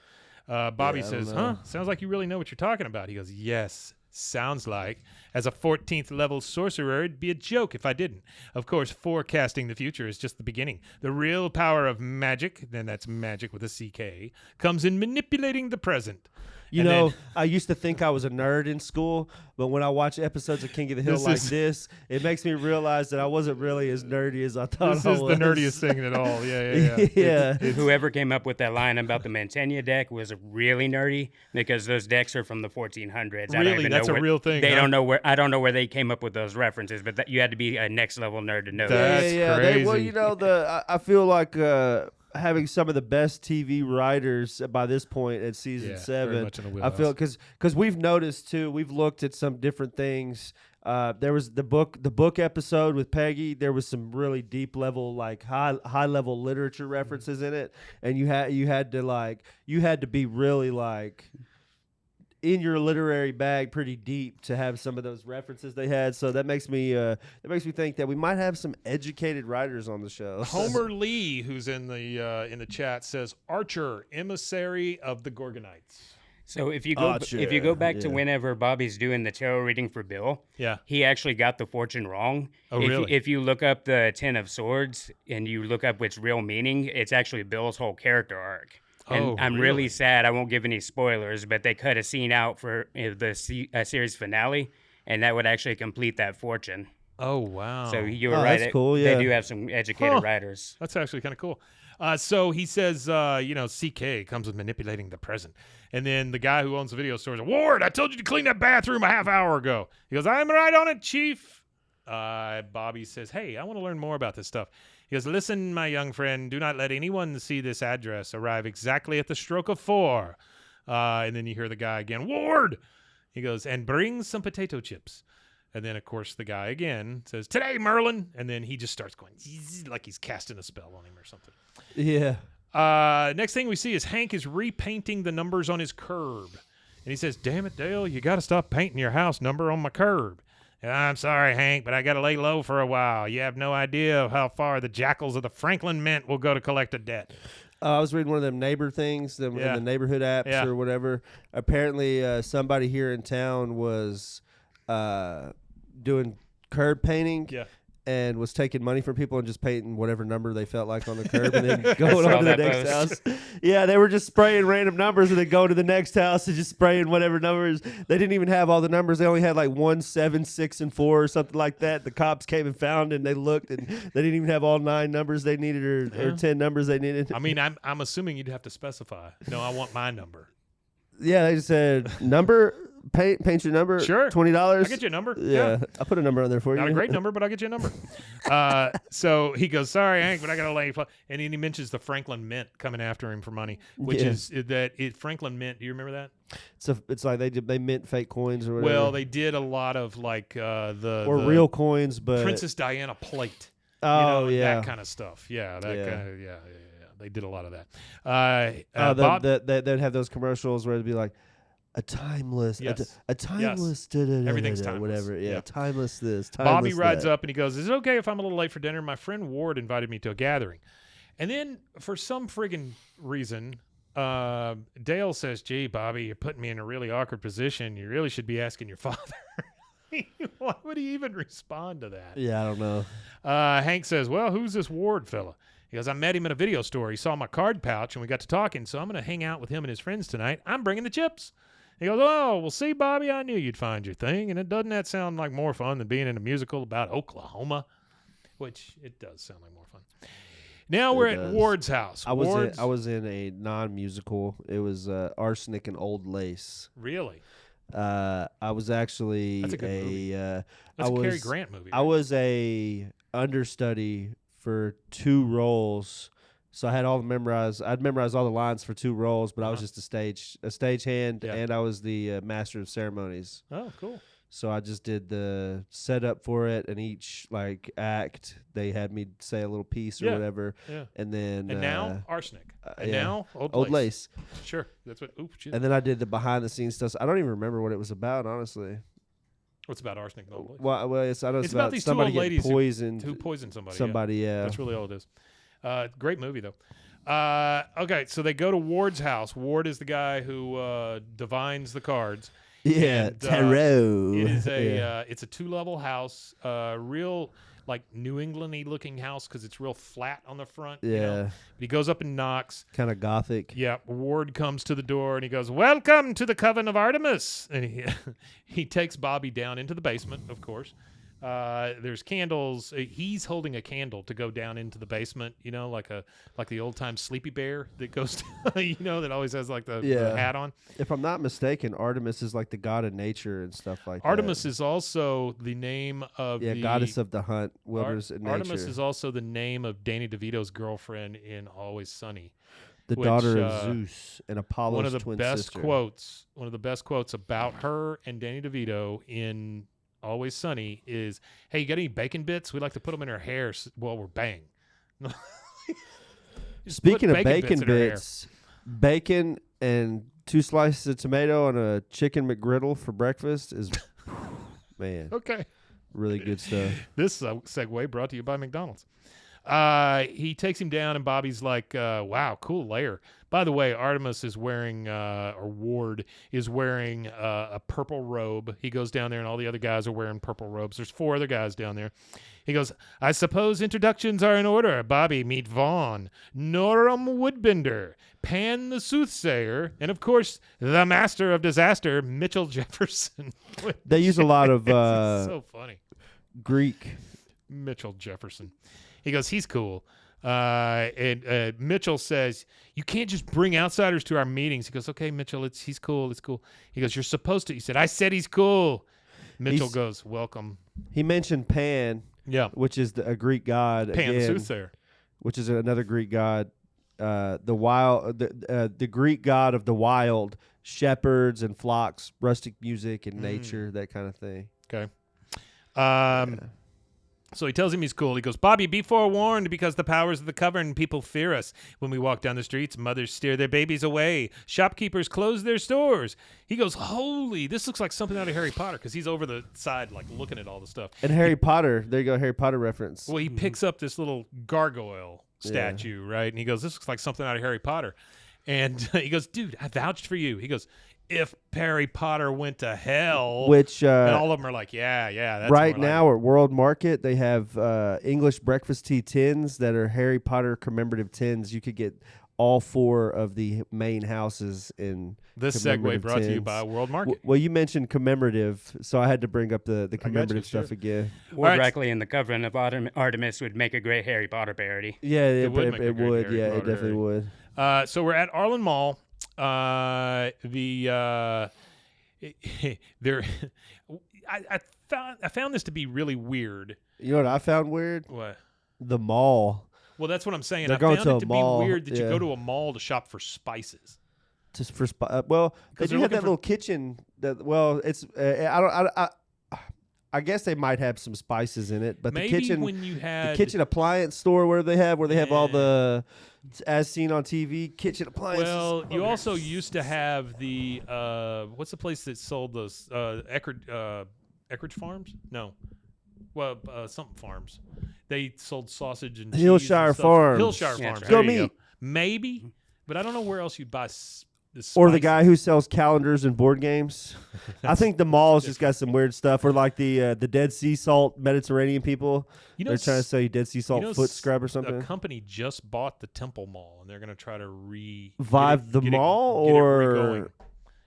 Bobby Yeah, I says, don't know. "Huh? Sounds like you really know what you're talking about." He goes, "Yes, sounds like. As a 14th level sorcerer, it'd be a joke if I didn't. Of course, forecasting the future is just the beginning. The real power of magic, then that's magic with a CK, comes in manipulating the present. You know, I used to think I was a nerd in school, but when I watch episodes of King of the Hill this, it makes me realize that I wasn't really as nerdy as I thought I was. This is the nerdiest thing at all. Yeah. Whoever came up with that line about the Mantegna deck was really nerdy because those decks are from the 1400s. Really? That's a real thing. They don't know where. I don't know where they came up with those references, but you had to be a next level nerd to know. That's crazy. Well, you know, I feel like having some of the best TV writers by this point at season 7. Very much in the wheelhouse. I feel because we've noticed too. We've looked at some different things. There was the book episode with Peggy. There was some really deep level, like high level literature references in it, and you had to be really like in your literary bag pretty deep to have some of those references they had. So that makes me think that we might have some educated writers on the show. Homer Lee, who's in the chat, says Archer, emissary of the Gorgonites. So if you go back to whenever Bobby's doing the tarot reading for Bill, he actually got the fortune wrong. Oh, really? If you look up the Ten of Swords and you look up its real meaning, it's actually Bill's whole character arc. And I'm really sad. I won't give any spoilers, but they cut a scene out for the series finale, and that would actually complete that fortune. Oh, wow. So you were right. That's cool, They do have some educated writers. That's actually kind of cool. So he says, CK comes with manipulating the present. And then the guy who owns the video store says, Ward, I told you to clean that bathroom a half hour ago. He goes, I'm right on it, Chief. Bobby says, hey, I want to learn more about this stuff. He goes, listen, my young friend, do not let anyone see this address. Arrive exactly at the stroke of 4. And then you hear the guy again, Ward! He goes, and bring some potato chips. And then, of course, the guy again says, today, Merlin. And then he just starts going, like he's casting a spell on him or something. Yeah. Next thing we see is Hank is repainting the numbers on his curb. And he says, damn it, Dale, you got to stop painting your house number on my curb. I'm sorry, Hank, but I got to lay low for a while. You have no idea of how far the jackals of the Franklin Mint will go to collect a debt. I was reading one of them neighbor things, in the neighborhood apps or whatever. Apparently, somebody here in town was doing curb painting. Yeah. And was taking money from people and just painting whatever number they felt like on the curb and then going on to the next house. Yeah, they were just spraying random numbers and then going to the next house and just spraying whatever numbers. They didn't even have all the numbers. They only had like 1, 7, 6, and 4 or something like that. The cops came and found and they looked and they didn't even have all 9 numbers they needed or 10 numbers they needed. I mean, I'm assuming you'd have to specify. No, I want my number. Yeah, they just said number. Paint your number. Sure. $20. I'll get you a number. Yeah. I'll put a number on there for you. Not a great number, but I'll get you a number. So he goes, sorry, Hank, but I got to lay. And then he mentions the Franklin Mint coming after him for money, which is Franklin Mint. Do you remember that? It's like they mint fake coins or whatever. Well, they did a lot of like the real coins, but Princess Diana plate. That kind of stuff. Yeah, They did a lot of that. They'd have those commercials where it'd be like, a timeless, a timeless, everything's timeless. Whatever. Yeah, timeless this, timeless Bobby rides that. up and he goes, is it okay if I'm a little late for dinner? My friend Ward invited me to a gathering. And then for some friggin' reason, Dale says, gee, Bobby, you're putting me in a really awkward position. You really should be asking your father. Why would he even respond to that? Yeah, I don't know. Hank says, well, who's this Ward fella? He goes, I met him in a video store. He saw my card pouch and we got to talking, so I'm going to hang out with him and his friends tonight. I'm bringing the chips. He goes, oh, well, see, Bobby, I knew you'd find your thing. And doesn't that sound like more fun than being in a musical about Oklahoma? Which it does sound like more fun. Now we're at Ward's house. I was in a non-musical. It was Arsenic and Old Lace. Really? I was actually That's a good movie. That's a Cary Grant movie. Right? I was a understudy for 2 roles. So I had all the memorized. I'd memorized all the lines for 2 roles, but I was just a stagehand, and I was the master of ceremonies. Oh, cool! So I just did the setup for it, and each act they had me say a little piece or whatever, and then now Arsenic, and now Old Lace. Sure, that's what. Oops, and then I did the behind the scenes stuff. So I don't even remember what it was about, honestly. What's about Arsenic and Old Lace? Well, it's about these somebody 2 old ladies poisoned who poisoned somebody. Somebody, yeah. That's really all it is. Great movie though. Okay, so they go to Ward's house. Ward is the guy who divines the cards. Yeah, tarot. It is it's a 2-level house. Real like New England-y looking house because it's real flat on the front. Yeah. You know? But he goes up and knocks. Kind of gothic. Yeah. Ward comes to the door and he goes, "Welcome to the Coven of Artemis." And he takes Bobby down into the basement, of course. There's candles. He's holding a candle to go down into the basement, you know, like the old time Sleepy Bear that goes, you know, that always has like the hat on. If I'm not mistaken, Artemis is like the god of nature and stuff like Artemis that. is also the name of the goddess of the hunt, wilderness and nature. Artemis is also the name of Danny DeVito's girlfriend in Always Sunny. The daughter of Zeus and Apollo's one of the twin best sister. One of the best quotes about her and Danny DeVito in Always Sunny is, "Hey, you got any bacon bits? We'd like to put them in her hair while we're bang." Speaking of bacon bits, bacon and 2 slices of tomato on a chicken McGriddle for breakfast is, man, okay, really good stuff. This segue brought to you by McDonald's. He takes him down, and Bobby's like, "Wow, cool layer." By the way, Artemis is wearing, or Ward is wearing a purple robe. He goes down there, and all the other guys are wearing purple robes. There's 4 other guys down there. He goes, "I suppose introductions are in order. Bobby, meet Vaughn, Norum Woodbender, Pan the Soothsayer, and of course, the Master of Disaster, Mitchell Jefferson." They use a lot of so funny. Greek. Mitchell Jefferson. He goes, "He's cool." And Mitchell says, "You can't just bring outsiders to our meetings." He goes, "Okay, Mitchell, he's cool. It's cool." He goes, "You're supposed to." He said, "I said he's cool." Mitchell goes, "Welcome." He mentioned Pan, which is a Greek god. Pan the again, Soothsayer. which is another Greek god. The Greek god of the wild, shepherds and flocks, rustic music and nature, that kind of thing. Okay. So he tells him he's cool. He goes, "Bobby, be forewarned, because the powers of the coven people fear us. When we walk down the streets, mothers steer their babies away. Shopkeepers close their stores." He goes, "Holy, this looks like something out of Harry Potter," because he's over the side, like, looking at all the stuff. And Harry Potter, there you go, Harry Potter reference. Well, he picks up this little gargoyle statue, right? And he goes, "This looks like something out of Harry Potter." And he goes, "Dude, I vouched for you." He goes, "If Harry Potter went to hell," which and all of them are like, yeah, that's right more now at World Market they have English breakfast tea tins that are Harry Potter commemorative tins. You could get all 4 of the main houses in this segue brought to you by World Market. Well, you mentioned commemorative, so I had to bring up the commemorative stuff again. More directly in the Coven of Artemis would make a great Harry Potter parody. Yeah, it would. Harry Yeah, Potter it definitely would. So we're at Arlen Mall. I found this to be really weird. You know what I found weird? What? The mall. Well, that's what I'm saying. They're I going found to it a to mall, be weird that you yeah. go to a mall to shop for spices. Just for well, they do have that little kitchen. It's I guess they might have some spices in it, but maybe the kitchen, when you had the kitchen appliance store where they have all the, as seen on TV, kitchen appliances. Well, you also used to have the what's the place that sold those Eckridge Farms? No, well, something farms. They sold sausage and Hillshire cheese and Farms. Hillshire Farms. Go There you meat. go. Maybe, but I don't know where else you'd buy. Or the guy who sells calendars and board games. I think the mall's just got some weird stuff. Or like the Dead Sea Salt Mediterranean people. They're trying to sell you Dead Sea Salt foot scrub or something. The company just bought the Temple Mall, and they're going to try to revive the mall,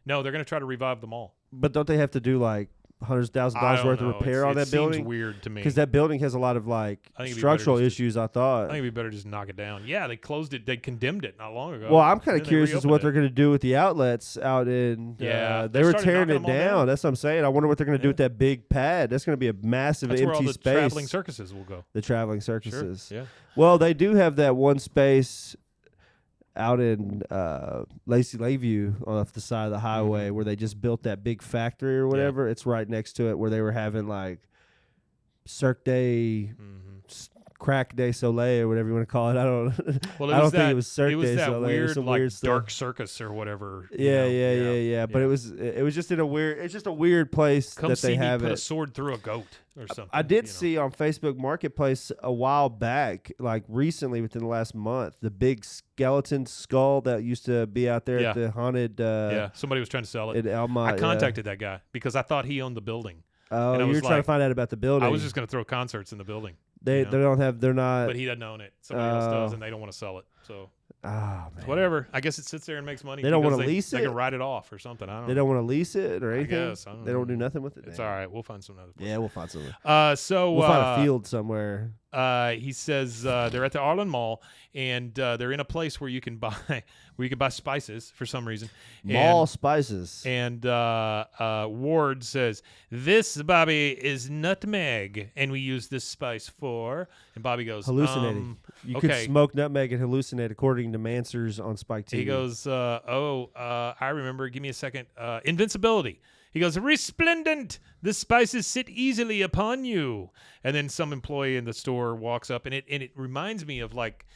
no, they're going to try to revive the mall. But don't they have to do like hundreds of thousands of dollars worth of repair on that building? Seems weird to me because that building has a lot of like structural issues. I thought. I think we better just knock it down. Yeah, they closed it. They condemned it not long ago. Well, I'm kind of curious as to what they're going to do with the outlets out in. They were tearing it down. That's what I'm saying. I wonder what they're going to do with that big pad. That's going to be a massive empty where all the space. Traveling circuses will go. The traveling circuses. Sure. Yeah. Well, they do have that one space out in Lacey Lakeview off the side of the highway where they just built that big factory or whatever. It's right next to it where they were having like Cirque Day, Crack Day Soleil or whatever you want to call it. I don't. Well, I don't think it was Cirque Day It was that Soleil. weird, some like weird stuff. dark circus or whatever. Yeah. But it was just in a weird. It's just a weird place Come that see they me have put it. a sword through a goat or something. I did see on Facebook Marketplace a while back, like recently within the last month, the big skeleton skull that used to be out there at the haunted. Somebody was trying to sell it. In Elmont, I contacted that guy because I thought he owned the building. Oh, you were trying to find out about the building. I was just going to throw concerts in the building. They don't have. They're not. But he doesn't own it. Somebody else does, and they don't want to sell it. So. Oh, man. Whatever. I guess it sits there and makes money. They don't want to lease it. They can write it off or something. I don't know. They don't want to lease it or anything. I guess. I don't they don't do nothing with it. It's all right. We'll find some other place. Yeah, we'll find something. So we'll find a field somewhere. He says they're at the Arlen Mall, and they're in a place where you can buy spices for some reason. Mall spices. And Ward says, "This, Bobby, is nutmeg, and we use this spice for." And Bobby goes, hallucinating. You could smoke nutmeg and hallucinate, according to Mansers on Spike TV. He goes, I remember. Give me a second. Invincibility. He goes, resplendent. The spices sit easily upon you. And then some employee in the store walks up, and it reminds me of like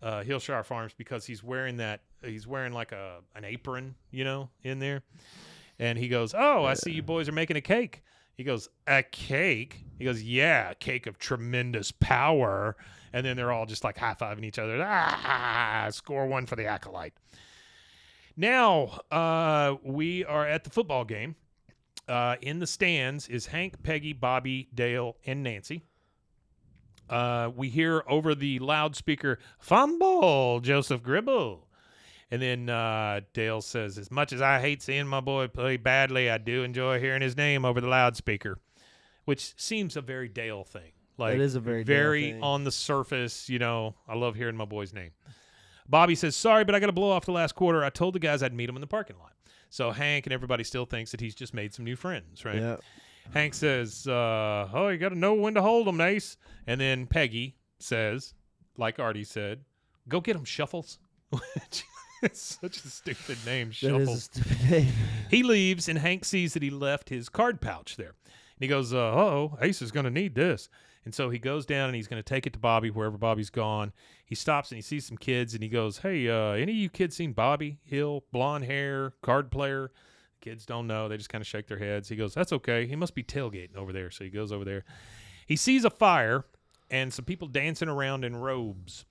Hillshire Farms, because he's wearing like an apron, in there. And he goes, I see you boys are making a cake. He goes, a cake? He goes, yeah, a cake of tremendous power. And then they're all just like high-fiving each other. Score one for the Acolyte. Now we are at the football game. In the stands is Hank, Peggy, Bobby, Dale, and Nancy. We hear over the loudspeaker, fumble, Joseph Gribble. And then Dale says, as much as I hate seeing my boy play badly, I do enjoy hearing his name over the loudspeaker, which seems a very Dale thing. Like, it is a very Dale thing. On the surface, I love hearing my boy's name. Bobby says, sorry, but I got to blow off the last quarter. I told the guys I'd meet him in the parking lot. So Hank and everybody still thinks that he's just made some new friends, right? Yeah. Hank says, you got to know when to hold them, Ace. And then Peggy says, like Artie said, go get him, Shuffles. It's such a stupid name, Shuffles. That is a stupid name. He leaves, and Hank sees that he left his card pouch there. And he goes, Ace is going to need this. And so he goes down, and he's going to take it to Bobby wherever Bobby's gone. He stops, and he sees some kids, and he goes, hey, any of you kids seen Bobby Hill, blonde hair, card player? Kids don't know. They just kind of shake their heads. He goes, that's okay. He must be tailgating over there. So he goes over there. He sees a fire and some people dancing around in robes.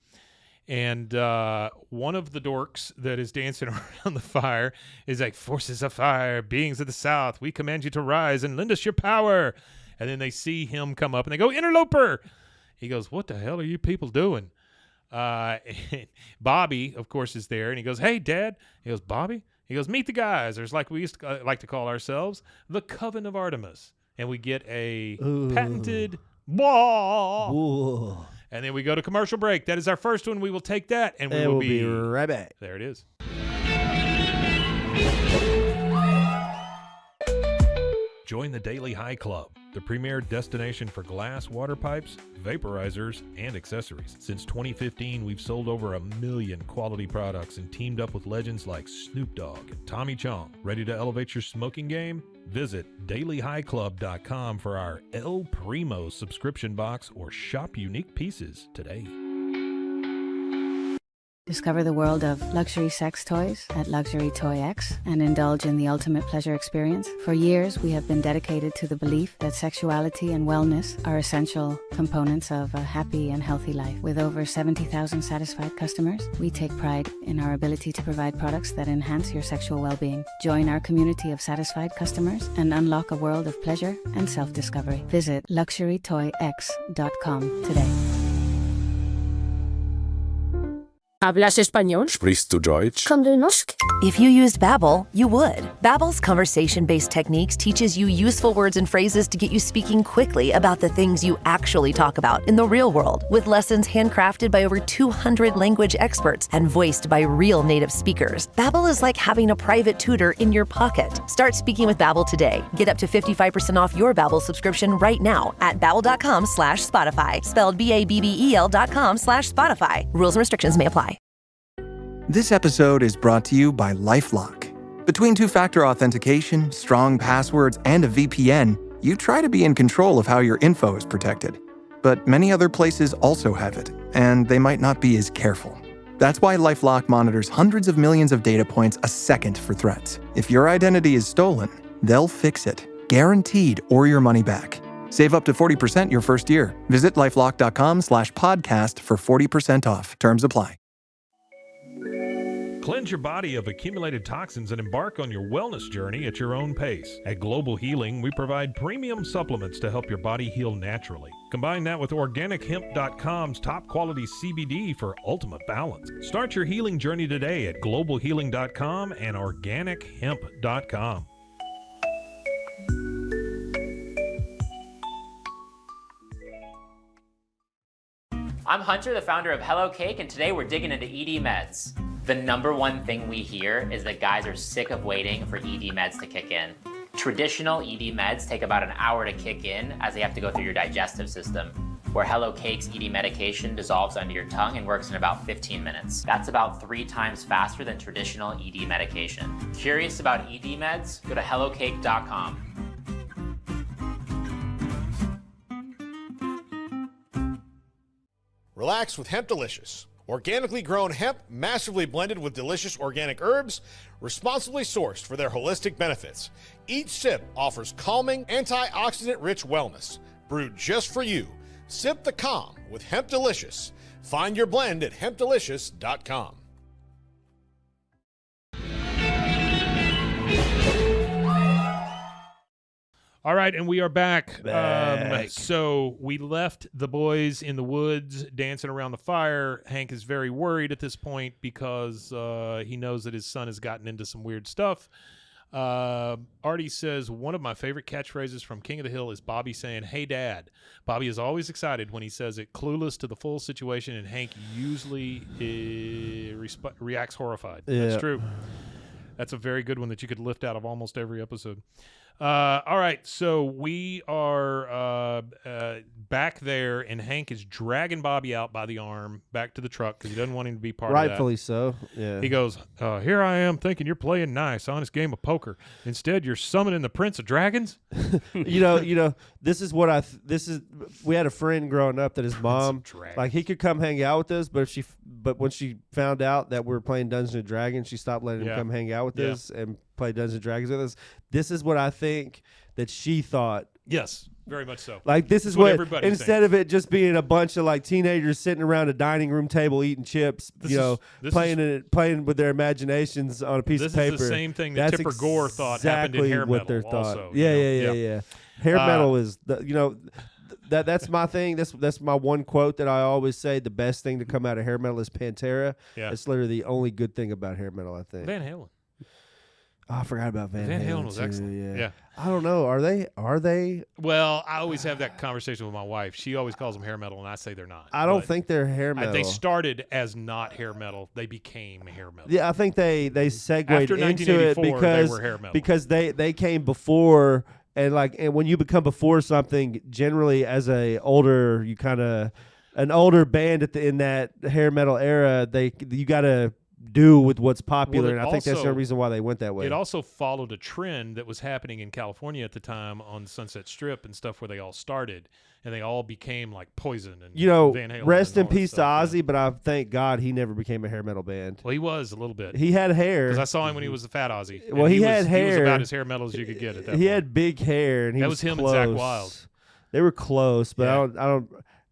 And one of the dorks that is dancing around the fire is like, forces of fire, beings of the south, we command you to rise and lend us your power. And then they see him come up, and they go, interloper. He goes, what the hell are you people doing? And Bobby, of course, is there, and he goes, hey, Dad. He goes, Bobby? He goes, meet the guys. There's like we used to like to call ourselves the Coven of Artemis. And we get a patented wah. Ooh. And then we go to commercial break. That is our first one. We will take that, and we will be right back. There it is. Join the Daily High Club, the premier destination for glass water pipes, vaporizers, and accessories. Since 2015, we've sold over 1 million quality products and teamed up with legends like Snoop Dogg and Tommy Chong. Ready to elevate your smoking game? Visit dailyhighclub.com for our El Primo subscription box or shop unique pieces today. Discover the world of luxury sex toys at Luxury Toy X and indulge in the ultimate pleasure experience. For years, we have been dedicated to the belief that sexuality and wellness are essential components of a happy and healthy life. With over 70,000 satisfied customers, we take pride in our ability to provide products that enhance your sexual well-being. Join our community of satisfied customers and unlock a world of pleasure and self-discovery. Visit luxurytoyx.com today. ¿Hablas español? Sprichst du Deutsch? Kan du norsk? If you used Babbel, you would. Babbel's conversation-based techniques teaches you useful words and phrases to get you speaking quickly about the things you actually talk about in the real world, with lessons handcrafted by over 200 language experts and voiced by real native speakers. Babbel is like having a private tutor in your pocket. Start speaking with Babbel today. Get up to 55% off your Babbel subscription right now at babbel.com/Spotify. Spelled BABBEL.com/Spotify. Rules and restrictions may apply. This episode is brought to you by LifeLock. Between two-factor authentication, strong passwords, and a VPN, you try to be in control of how your info is protected. But many other places also have it, and they might not be as careful. That's why LifeLock monitors hundreds of millions of data points a second for threats. If your identity is stolen, they'll fix it, guaranteed, or your money back. Save up to 40% your first year. Visit lifelock.com/podcast for 40% off. Terms apply. Cleanse your body of accumulated toxins and embark on your wellness journey at your own pace. At Global Healing, we provide premium supplements to help your body heal naturally. Combine that with OrganicHemp.com's top-quality CBD for ultimate balance. Start your healing journey today at GlobalHealing.com and OrganicHemp.com. I'm Hunter, the founder of Hello Cake, and today we're digging into ED meds. The number one thing we hear is that guys are sick of waiting for ED meds to kick in. Traditional ED meds take about an hour to kick in as they have to go through your digestive system, where Hello Cake's ED medication dissolves under your tongue and works in about 15 minutes. That's about 3 times faster than traditional ED medication. Curious about ED meds? Go to hellocake.com. Relax with Hemp Delicious. Organically grown hemp, massively blended with delicious organic herbs, responsibly sourced for their holistic benefits. Each sip offers calming, antioxidant-rich wellness. Brewed just for you. Sip the calm with Hemp Delicious. Find your blend at hempdelicious.com. All right, and we are back. So we left the boys in the woods dancing around the fire. Hank is very worried at this point because he knows that his son has gotten into some weird stuff. Artie says, one of my favorite catchphrases from King of the Hill is Bobby saying, "Hey, Dad." Bobby is always excited when he says it, clueless to the full situation, and Hank usually reacts horrified. Yeah. That's true. That's a very good one that you could lift out of almost every episode. All right, so we are back there, and Hank is dragging Bobby out by the arm back to the truck because he doesn't want him to be part of that. Rightfully so, yeah. He goes, here I am thinking you're playing nice, honest game of poker. Instead, you're summoning the Prince of Dragons? you know, this is what we had a friend growing up that his mom, like, he could come hang out with us, but when she found out that we were playing Dungeons and Dragons, she stopped letting him come hang out with us and play Dungeons and Dragons with us. This is what I think that she thought. Yes, very much so. Like, this is what everybody instead of it just being a bunch of like teenagers sitting around a dining room table eating chips, playing with their imaginations on a piece of paper. This is the same thing that Tipper Gore thought happened in hair what metal. Also, yeah. Hair metal is that's my thing. That's my one quote that I always say. The best thing to come out of hair metal is Pantera. Yeah. It's literally the only good thing about hair metal, I think. Van Halen. Oh, I forgot about Van Halen. Van Halen was excellent. Yeah. I don't know. Are they? Well, I always have that conversation with my wife. She always calls them hair metal, and I say they're not. I don't think they're hair metal. They started as not hair metal. They became hair metal. Yeah, I think they segued After into it they were hair metal. because they came before, and when you become before something, generally as an older band in that hair metal era, you gotta do with what's popular, and I think that's the reason why they went that way. It also followed a trend that was happening in California at the time on Sunset Strip and stuff where they all started, and they all became like Poison and Van Halen. Rest in peace to Ozzy, but I thank God he never became a hair metal band. Well, he was a little bit. He had hair. Because I saw him when he was a fat Ozzy. Well, he had hair. He was about as hair metal as you could get at that point. He had big hair, and that was him close. and Zakk Wylde. They were close, but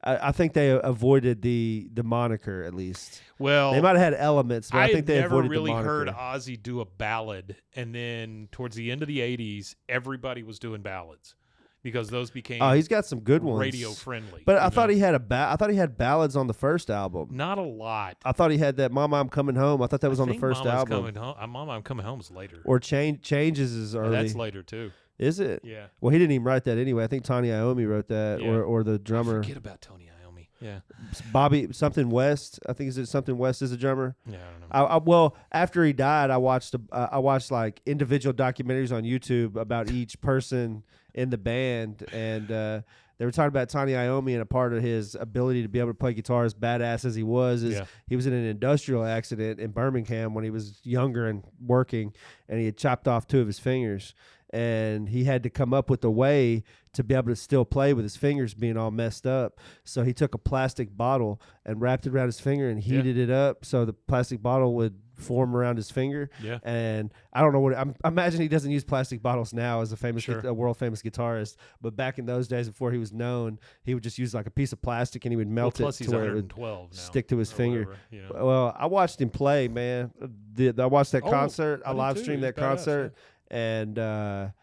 I think they avoided the moniker at least. Well, they might have had elements, but I think they avoided the moniker. I never really heard Ozzy do a ballad, and then towards the end of the '80s, everybody was doing ballads because those became. Oh, he's got some good ones, radio friendly. But I thought he had I thought he had ballads on the first album. Not a lot. I thought he had that "Mama, I'm Coming Home." I thought that was on the first album. Mama, I'm Coming Home is later. Or Changes is early. That's later too. Is it? Yeah. Well, he didn't even write that anyway. I think Tony Iommi wrote that, or the drummer. I forget about Tony Iommi. Yeah. Bobby something West. I think something West is a drummer. Yeah, I don't know. Well, after he died, I watched like individual documentaries on YouTube about each person in the band, and they were talking about Tony Iommi, and a part of his ability to be able to play guitar, as badass as he was, he was in an industrial accident in Birmingham when he was younger and working, and he had chopped off 2 of his fingers. And he had to come up with a way to be able to still play with his fingers being all messed up. So he took a plastic bottle and wrapped it around his finger and heated it up so the plastic bottle would form around his finger. Yeah. And I don't know what I imagine he doesn't use plastic bottles now as a famous a world famous guitarist, but back in those days before he was known, he would just use like a piece of plastic and he would melt plus it he's to where it would 112 now, stick to his finger. whatever, you know. Well, I watched him play, man. I watched that concert. I did live too. streamed He's that badass, concert, and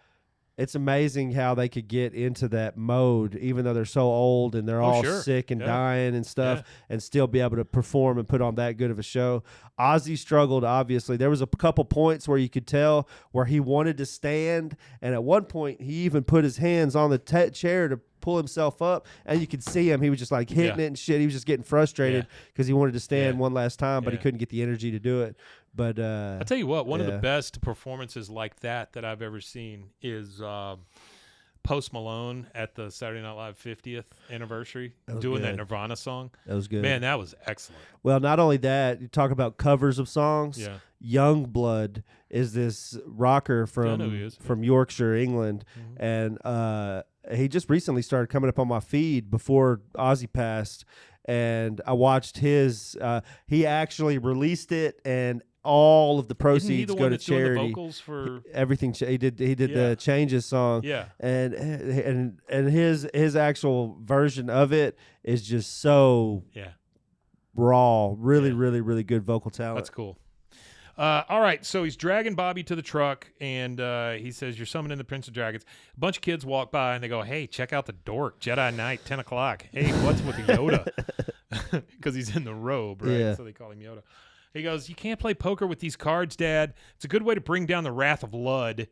it's amazing how they could get into that mode, even though they're so old and they're all sick and dying and stuff, and still be able to perform and put on that good of a show. Ozzy struggled, obviously. There was a couple points where you could tell where he wanted to stand, and at one point he even put his hands on the chair to pull himself up, and you could see him. He was just like hitting it and shit. He was just getting frustrated because he wanted to stand one last time, but he couldn't get the energy to do it. But I'll tell you what, one of the best performances like that I've ever seen is Post Malone at the Saturday Night Live 50th anniversary doing that Nirvana song. That was good. Man, that was excellent. Well, not only that, you talk about covers of songs. Yeah. Youngblood is this rocker from Yorkshire, England, and he just recently started coming up on my feed before Ozzy passed, and I watched his. He actually released it, and all of the proceeds go to charity. Doing the vocals for everything. He did the Changes song. Yeah, and his actual version of it is just so raw. Really good vocal talent. That's cool. All right, so he's dragging Bobby to the truck, and he says, "You're summoning the Prince of Dragons." A bunch of kids walk by, and they go, "Hey, check out the dork, Jedi Knight, 10 o'clock. Hey, what's with Yoda?" Because he's in the robe, right? Yeah. So they call him Yoda. He goes, "You can't play poker with these cards, Dad. It's a good way to bring down the wrath of Lud."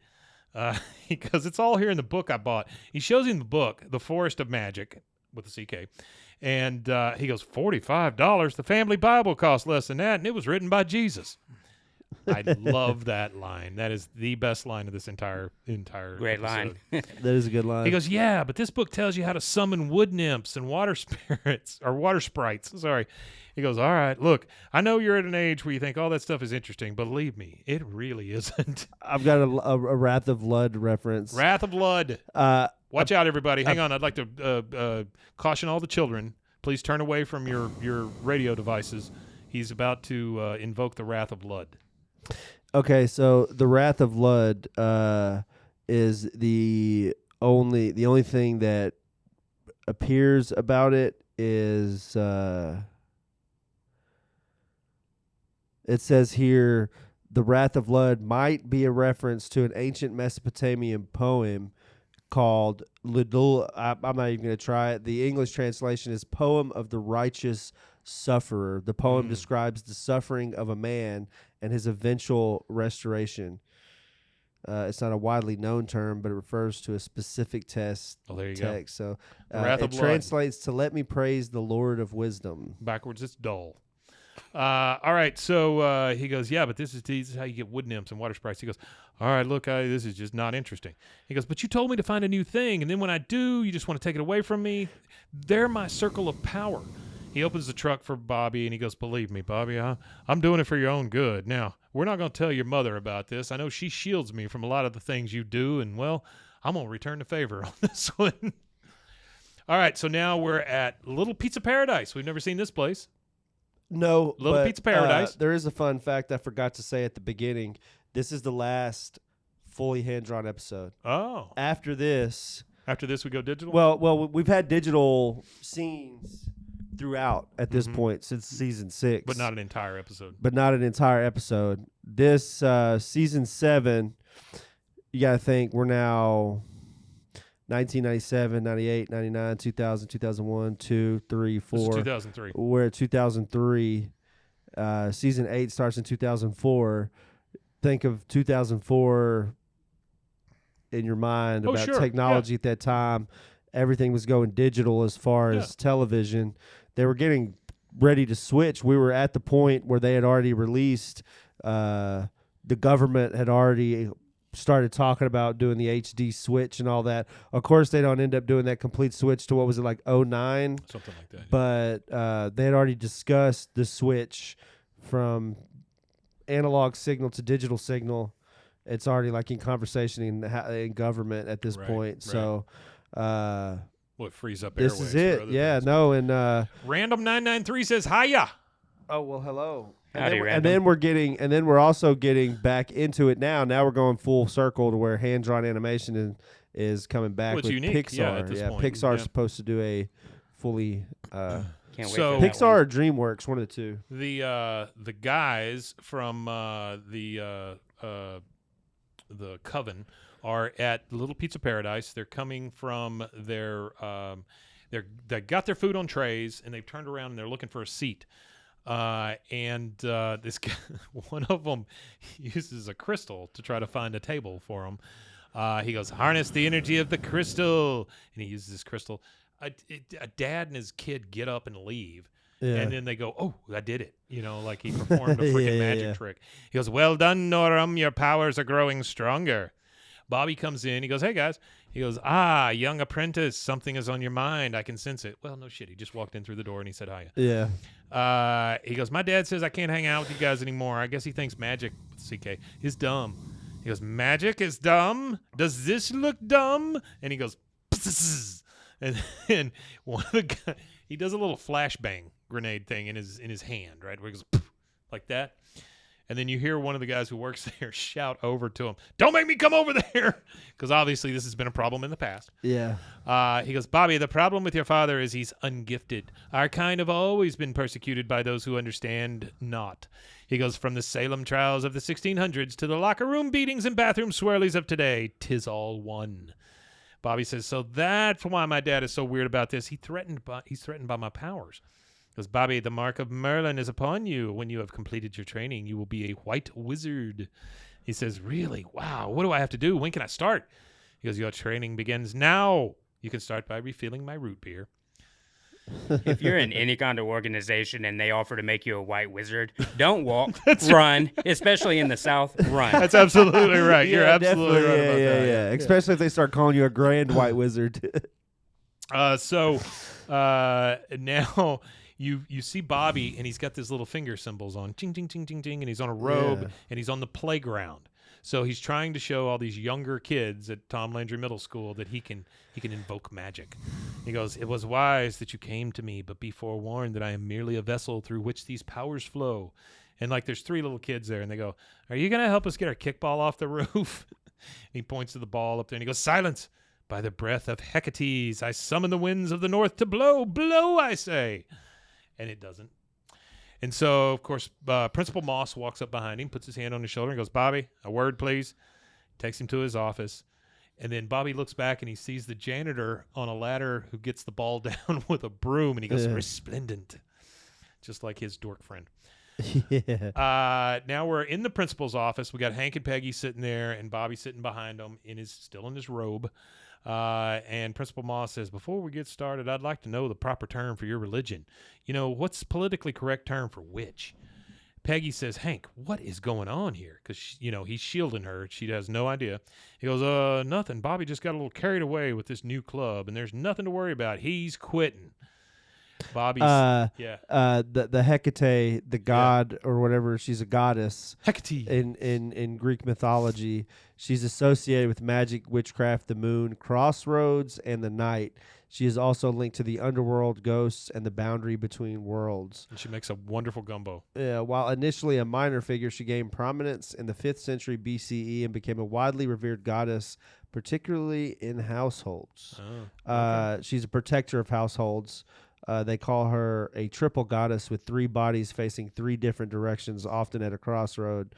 He goes, "It's all here in the book I bought." He shows him the book, The Forest of Magic, with a CK. And he goes, $45? The family Bible costs less than that, and it was written by Jesus. I love that line. That is the best line of this entire great episode. line. That is a good line. He goes, "Yeah, but this book tells you how to summon wood nymphs and water spirits or water sprites." Sorry. He goes, "All right, look, I know you're at an age where you think all that stuff is interesting, but believe me, it really isn't." I've got a Wrath of Lud reference. Wrath of Lud. Watch out, everybody. Hang on. I'd like to caution all the children. Please turn away from your radio devices. He's about to invoke the Wrath of Lud. Okay, so the Wrath of Lud is the only thing that appears about it is it says here the Wrath of Lud might be a reference to an ancient Mesopotamian poem called Ludul. I'm not even going to try it. The English translation is Poem of the Righteous Sufferer. The poem describes the suffering of a man and his eventual restoration. It's not a widely known term, but it refers to a specific text. There you text. go. So it translates to "Let me praise the Lord of wisdom." Backwards, it's dull. All right, so he goes, "Yeah, but this is how you get wood nymphs and water sprites." He goes, "All right, look, this is just not interesting." He goes, "But you told me to find a new thing, and then when I do, you just want to take it away from me. They're my circle of power." He opens the truck for Bobby, and he goes, "Believe me, Bobby, I'm doing it for your own good. Now, we're not going to tell your mother about this. I know she shields me from a lot of the things you do, and, well, I'm going to return the favor on this one." All right, so now we're at Little Pizza Paradise. We've never seen this place. No, Little Pizza Paradise. There is a fun fact I forgot to say at the beginning. This is the last fully hand-drawn episode. Oh. After this, we go digital? Well, we've had digital scenes throughout at this point since season 6. But not an entire episode. This season 7, you got to think we're now 1997, 98, 99, 2000, 2001, 2, 3, 4. This is 2003. We're at 2003. Season 8 starts in 2004. Think of 2004 in your mind about technology at that time. Everything was going digital as far as television. They were getting ready to switch. We were at the point where they had already released, the government had already started talking about doing the HD switch and all that. Of course, they don't end up doing that complete switch to what was it, like 09? Something like that. But they had already discussed the switch from analog signal to digital signal. It's already like in conversation in government at this point. Right. So it frees up this airways. is it. Yeah, things. no, and Random 993 says hiya. Oh, well, hello. And then we're also getting back into it now. Now we're going full circle to where hand-drawn animation is coming back with unique. Pixar. At this point. Pixar's supposed to do a fully Can't wait So- for that Pixar one. or DreamWorks, one of the two. The guys from the Coven are at Little Pizza Paradise. They're coming from their they got their food on trays, and they've turned around and they're looking for a seat. This guy, one of them uses a crystal to try to find a table for him. He goes, harness the energy of the crystal, and he uses this crystal. A dad and his kid get up and leave. Yeah. And then they go, oh, I did it. Like he performed a freaking magic trick. He goes, well done, Norum. Your powers are growing stronger. Bobby comes in. He goes, hey, guys. He goes, young apprentice, something is on your mind. I can sense it. Well, no shit. He just walked in through the door and he said hi. Yeah. He goes, my dad says I can't hang out with you guys anymore. I guess he thinks magic, CK, is dumb. He goes, magic is dumb? Does this look dumb? And he goes, psss. And then one of the guys, he does a little flashbang grenade thing in his hand, right? Where he goes, like that. And then you hear one of the guys who works there shout over to him, don't make me come over there. Because obviously this has been a problem in the past. Yeah. He goes, Bobby, the problem with your father is he's ungifted. Our kind have always been persecuted by those who understand not. He goes, from the Salem trials of the 1600s to the locker room beatings and bathroom swirlies of today, 'tis all one. Bobby says, so that's why my dad is so weird about this. He's threatened by my powers. Because, Bobby, the mark of Merlin is upon you. When you have completed your training, you will be a white wizard. He says, really? Wow. What do I have to do? When can I start? He goes, your training begins now. You can start by refilling my root beer. If you're in any kind of organization and they offer to make you a white wizard, don't walk, run, especially in the South, run. That's absolutely right. You're Yeah, absolutely right definitely. about that. Yeah. Especially if they start calling you a grand white wizard. Now you see Bobby, and he's got these little finger symbols on, ting, ting, ting, ting, ting, and he's on a robe, and he's on the playground. So he's trying to show all these younger kids at Tom Landry Middle School that he can invoke magic. He goes, it was wise that you came to me, but be forewarned that I am merely a vessel through which these powers flow. And there's 3 little kids there, and they go, are you going to help us get our kickball off the roof? And he points to the ball up there, and he goes, silence. By the breath of Hecates, I summon the winds of the north to blow. Blow, I say. And it doesn't. And so, of course, Principal Moss walks up behind him, puts his hand on his shoulder, and goes, Bobby, a word, please. Takes him to his office. And then Bobby looks back, and he sees the janitor on a ladder who gets the ball down with a broom, and he goes, resplendent. Just like his dork friend. Yeah. Now we're in the principal's office. We got Hank and Peggy sitting there, and Bobby sitting behind him, still in his robe. And Principal Moss says, before we get started, I'd like to know the proper term for your religion. What's politically correct term for witch? Peggy says, Hank, what is going on here? Because, he's shielding her. She has no idea. He goes, nothing. Bobby just got a little carried away with this new club, and there's nothing to worry about. He's quitting. Bobby's, the Hecate, the god or whatever, she's a goddess. Hecate. In Greek mythology, she's associated with magic, witchcraft, the moon, crossroads, and the night. She is also linked to the underworld, ghosts, and the boundary between worlds. And she makes a wonderful gumbo. Yeah, while initially a minor figure, she gained prominence in the 5th century BCE and became a widely revered goddess, particularly in households. She's a protector of households. They call her a triple goddess with 3 bodies facing 3 different directions, often at a crossroad.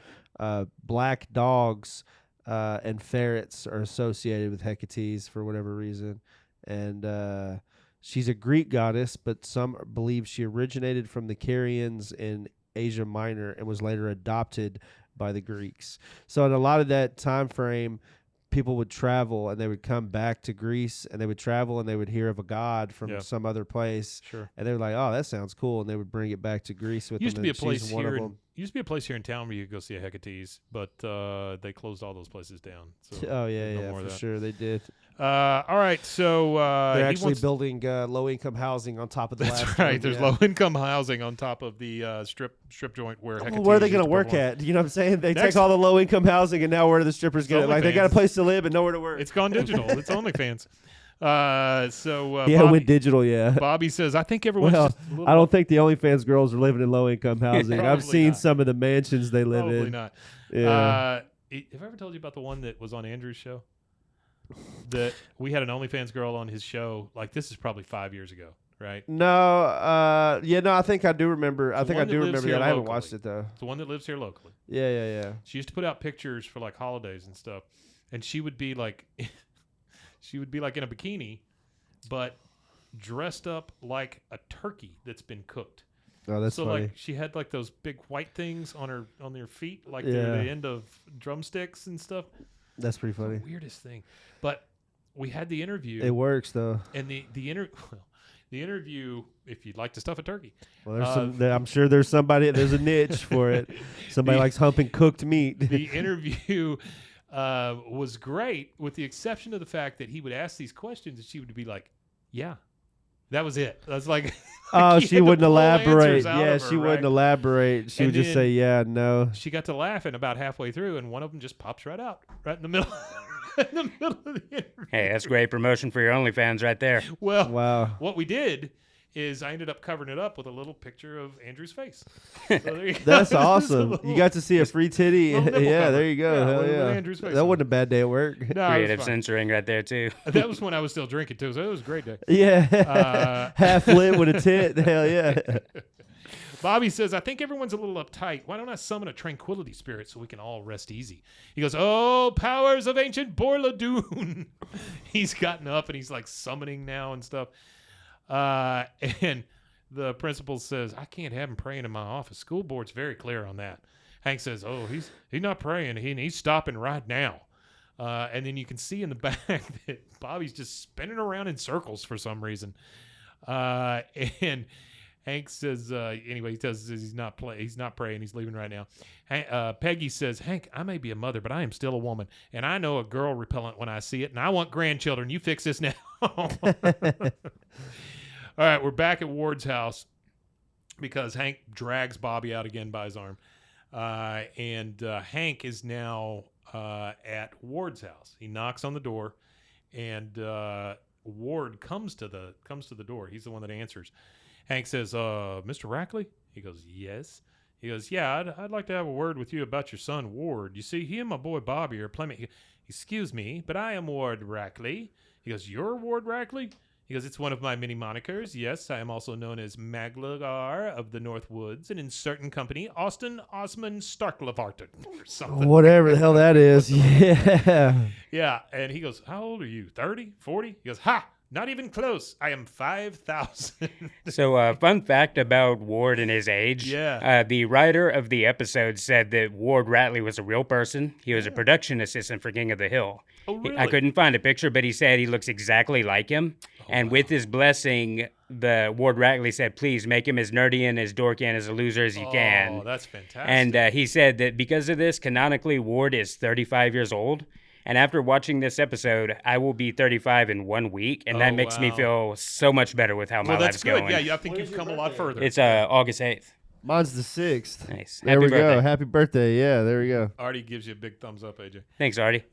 Black dogs and ferrets are associated with Hecates for whatever reason. And she's a Greek goddess, but some believe she originated from the Carians in Asia Minor and was later adopted by the Greeks. So in a lot of that time frame, people would travel and they would come back to Greece, and they would travel and they would hear of a god from some other place. Sure. And they were like, oh, that sounds cool. And they would bring it back to Greece with them. Used to be a place here in town where you could go see a Hecate's, but they closed all those places down. So for sure they did. All right, so they're actually building low-income housing on top of the That's last right. one, There's low-income housing on top of the strip joint where Hecate's where are they going to work at? You know what I'm saying? They Next. take all the low-income housing, and now where do the strippers get it? Like, they got a place to live and nowhere to work. It's gone digital. It's OnlyFans. Yeah, went digital. Yeah. Bobby says, I think everyone's Well, just a little I don't think the OnlyFans girls are living in low income housing. I've Probably seen not. some of the mansions they live Probably in. not. Yeah. Have I ever told you about the one that was on Andrew's show? That we had an OnlyFans girl on his show. Like, this is probably 5 years ago, right? No, yeah, no, I think I do remember. I think I one that do lives remember here that. I haven't locally. watched it though. It's the one that lives here locally. Yeah. She used to put out pictures for like holidays and stuff, and she would be like, in a bikini, but dressed up like a turkey that's been cooked. Oh, that's so funny. like she had like those big white things on their feet, like Yeah. they're the end of drumsticks and stuff. That's pretty funny. The weirdest thing. But we had the interview. It works though. And the interview, if you'd like to stuff a turkey. Well, I'm sure there's a niche for it. Somebody likes humping cooked meat. The interview was great, with the exception of the fact that he would ask these questions and she would be like, yeah. That was it. That's like, oh, he she had to wouldn't pull elaborate. answers out Yeah, of her, she wouldn't right? elaborate. She would just then say, yeah, no. She got to laughing about halfway through, and one of them just pops right out, right in the middle, in the middle of the interview. Hey, that's great promotion for your OnlyFans right there. Well, Wow. what we did is I ended up covering it up with a little picture of Andrew's face. So there you go. That's Just a awesome. little- You got to see a free titty. little nipple Yeah, cover. there you go. Yeah, Hell with yeah. Andrew's face That on wasn't a bad day at work. No, it was Creative fine. censoring right there, too. That was when I was still drinking, too, so it was a great day. Yeah. Half lit with a tit. Hell yeah. Bobby says, I think everyone's a little uptight. Why don't I summon a tranquility spirit so we can all rest easy? He goes, oh, powers of ancient Borladoon. He's gotten up and he's like summoning now and stuff. And the principal says, I can't have him praying in my office. School board's very clear on that. Hank says, oh, he's not praying. He's stopping right now. And then you can see in the back that Bobby's just spinning around in circles for some reason. And Hank says, anyway, he says he's not praying. He's leaving right now. Peggy says, Hank, I may be a mother, but I am still a woman. And I know a girl repellent when I see it. And I want grandchildren. You fix this now. All right, we're back at Ward's house because Hank drags Bobby out again by his arm. And Hank is now at Ward's house. He knocks on the door, and Ward comes to the door. He's the one that answers. Hank says, Mr. Rackley? He goes, yes. He goes, yeah, I'd like to have a word with you about your son, Ward. You see, he and my boy Bobby are playing. Excuse me, but I am Ward Rackley. He goes, you're Ward Rackley? He goes, it's one of my many monikers. Yes, I am also known as Maglagar of the North Woods, and in certain company, Austin Osman Starklavarton or something. Whatever the hell that is. Yeah. Yeah, and he goes, how old are you, 30, 40? He goes, ha, not even close. I am 5,000. So, fun fact about Ward and his age. Yeah. The writer of the episode said that Ward Ratley was a real person. He was a production assistant for King of the Hill. Oh, really? I couldn't find a picture, but he said he looks exactly like him. And with his blessing, the Ward Ratley said, please make him as nerdy and as dorky and as a loser as you can. Oh, that's fantastic. And he said that because of this, canonically, Ward is 35 years old. And after watching this episode, I will be 35 in 1 week, and that makes me feel so much better with how my life's going. Yeah, I think you've come a lot further. It's August 8th. Mine's the 6th. Nice. There Happy we birthday. go. Happy birthday. Yeah, there we go. Artie gives you a big thumbs up, AJ. Thanks, Artie.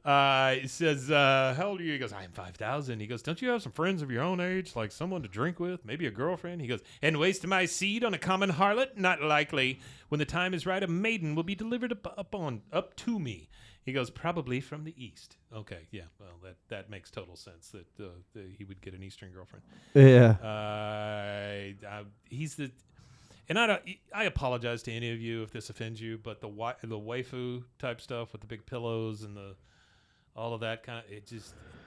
He says, how old are you? He goes, I am 5,000. He goes, don't you have some friends of your own age, like someone to drink with, maybe a girlfriend? He goes, and waste my seed on a common harlot? Not likely. When the time is right, a maiden will be delivered up to me. He goes, probably from the east. Okay, yeah, well, that makes total sense that he would get an eastern girlfriend. Yeah. He's the... And I apologize to any of you if this offends you, but the waifu type stuff with the big pillows and all of that kind of,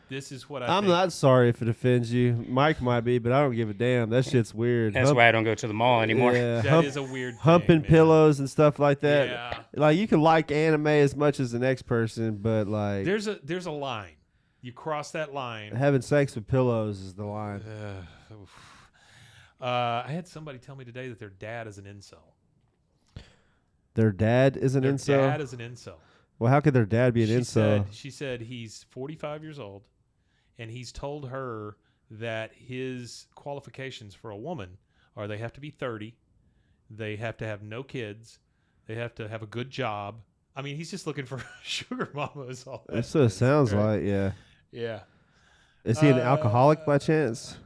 this is what I I'm think. not sorry if it offends you. Mike might be, but I don't give a damn. That shit's weird. That's why I don't go to the mall anymore. Yeah, That is a weird thing, humping man. pillows and stuff like that. Yeah. Like you can like anime as much as the next person, but like There's a line. You cross that line. having sex with pillows is the line. I had somebody tell me today that their dad is an incel. Their dad is an Their incel. dad is an incel. Well, how could their dad be an incel? She said he's 45 years old, and he's told her that his qualifications for a woman are they have to be 30, they have to have no kids, they have to have a good job. I mean, he's just looking for sugar mamas. All that That's what it sounds right? like. Yeah. Yeah. Is he an alcoholic by chance?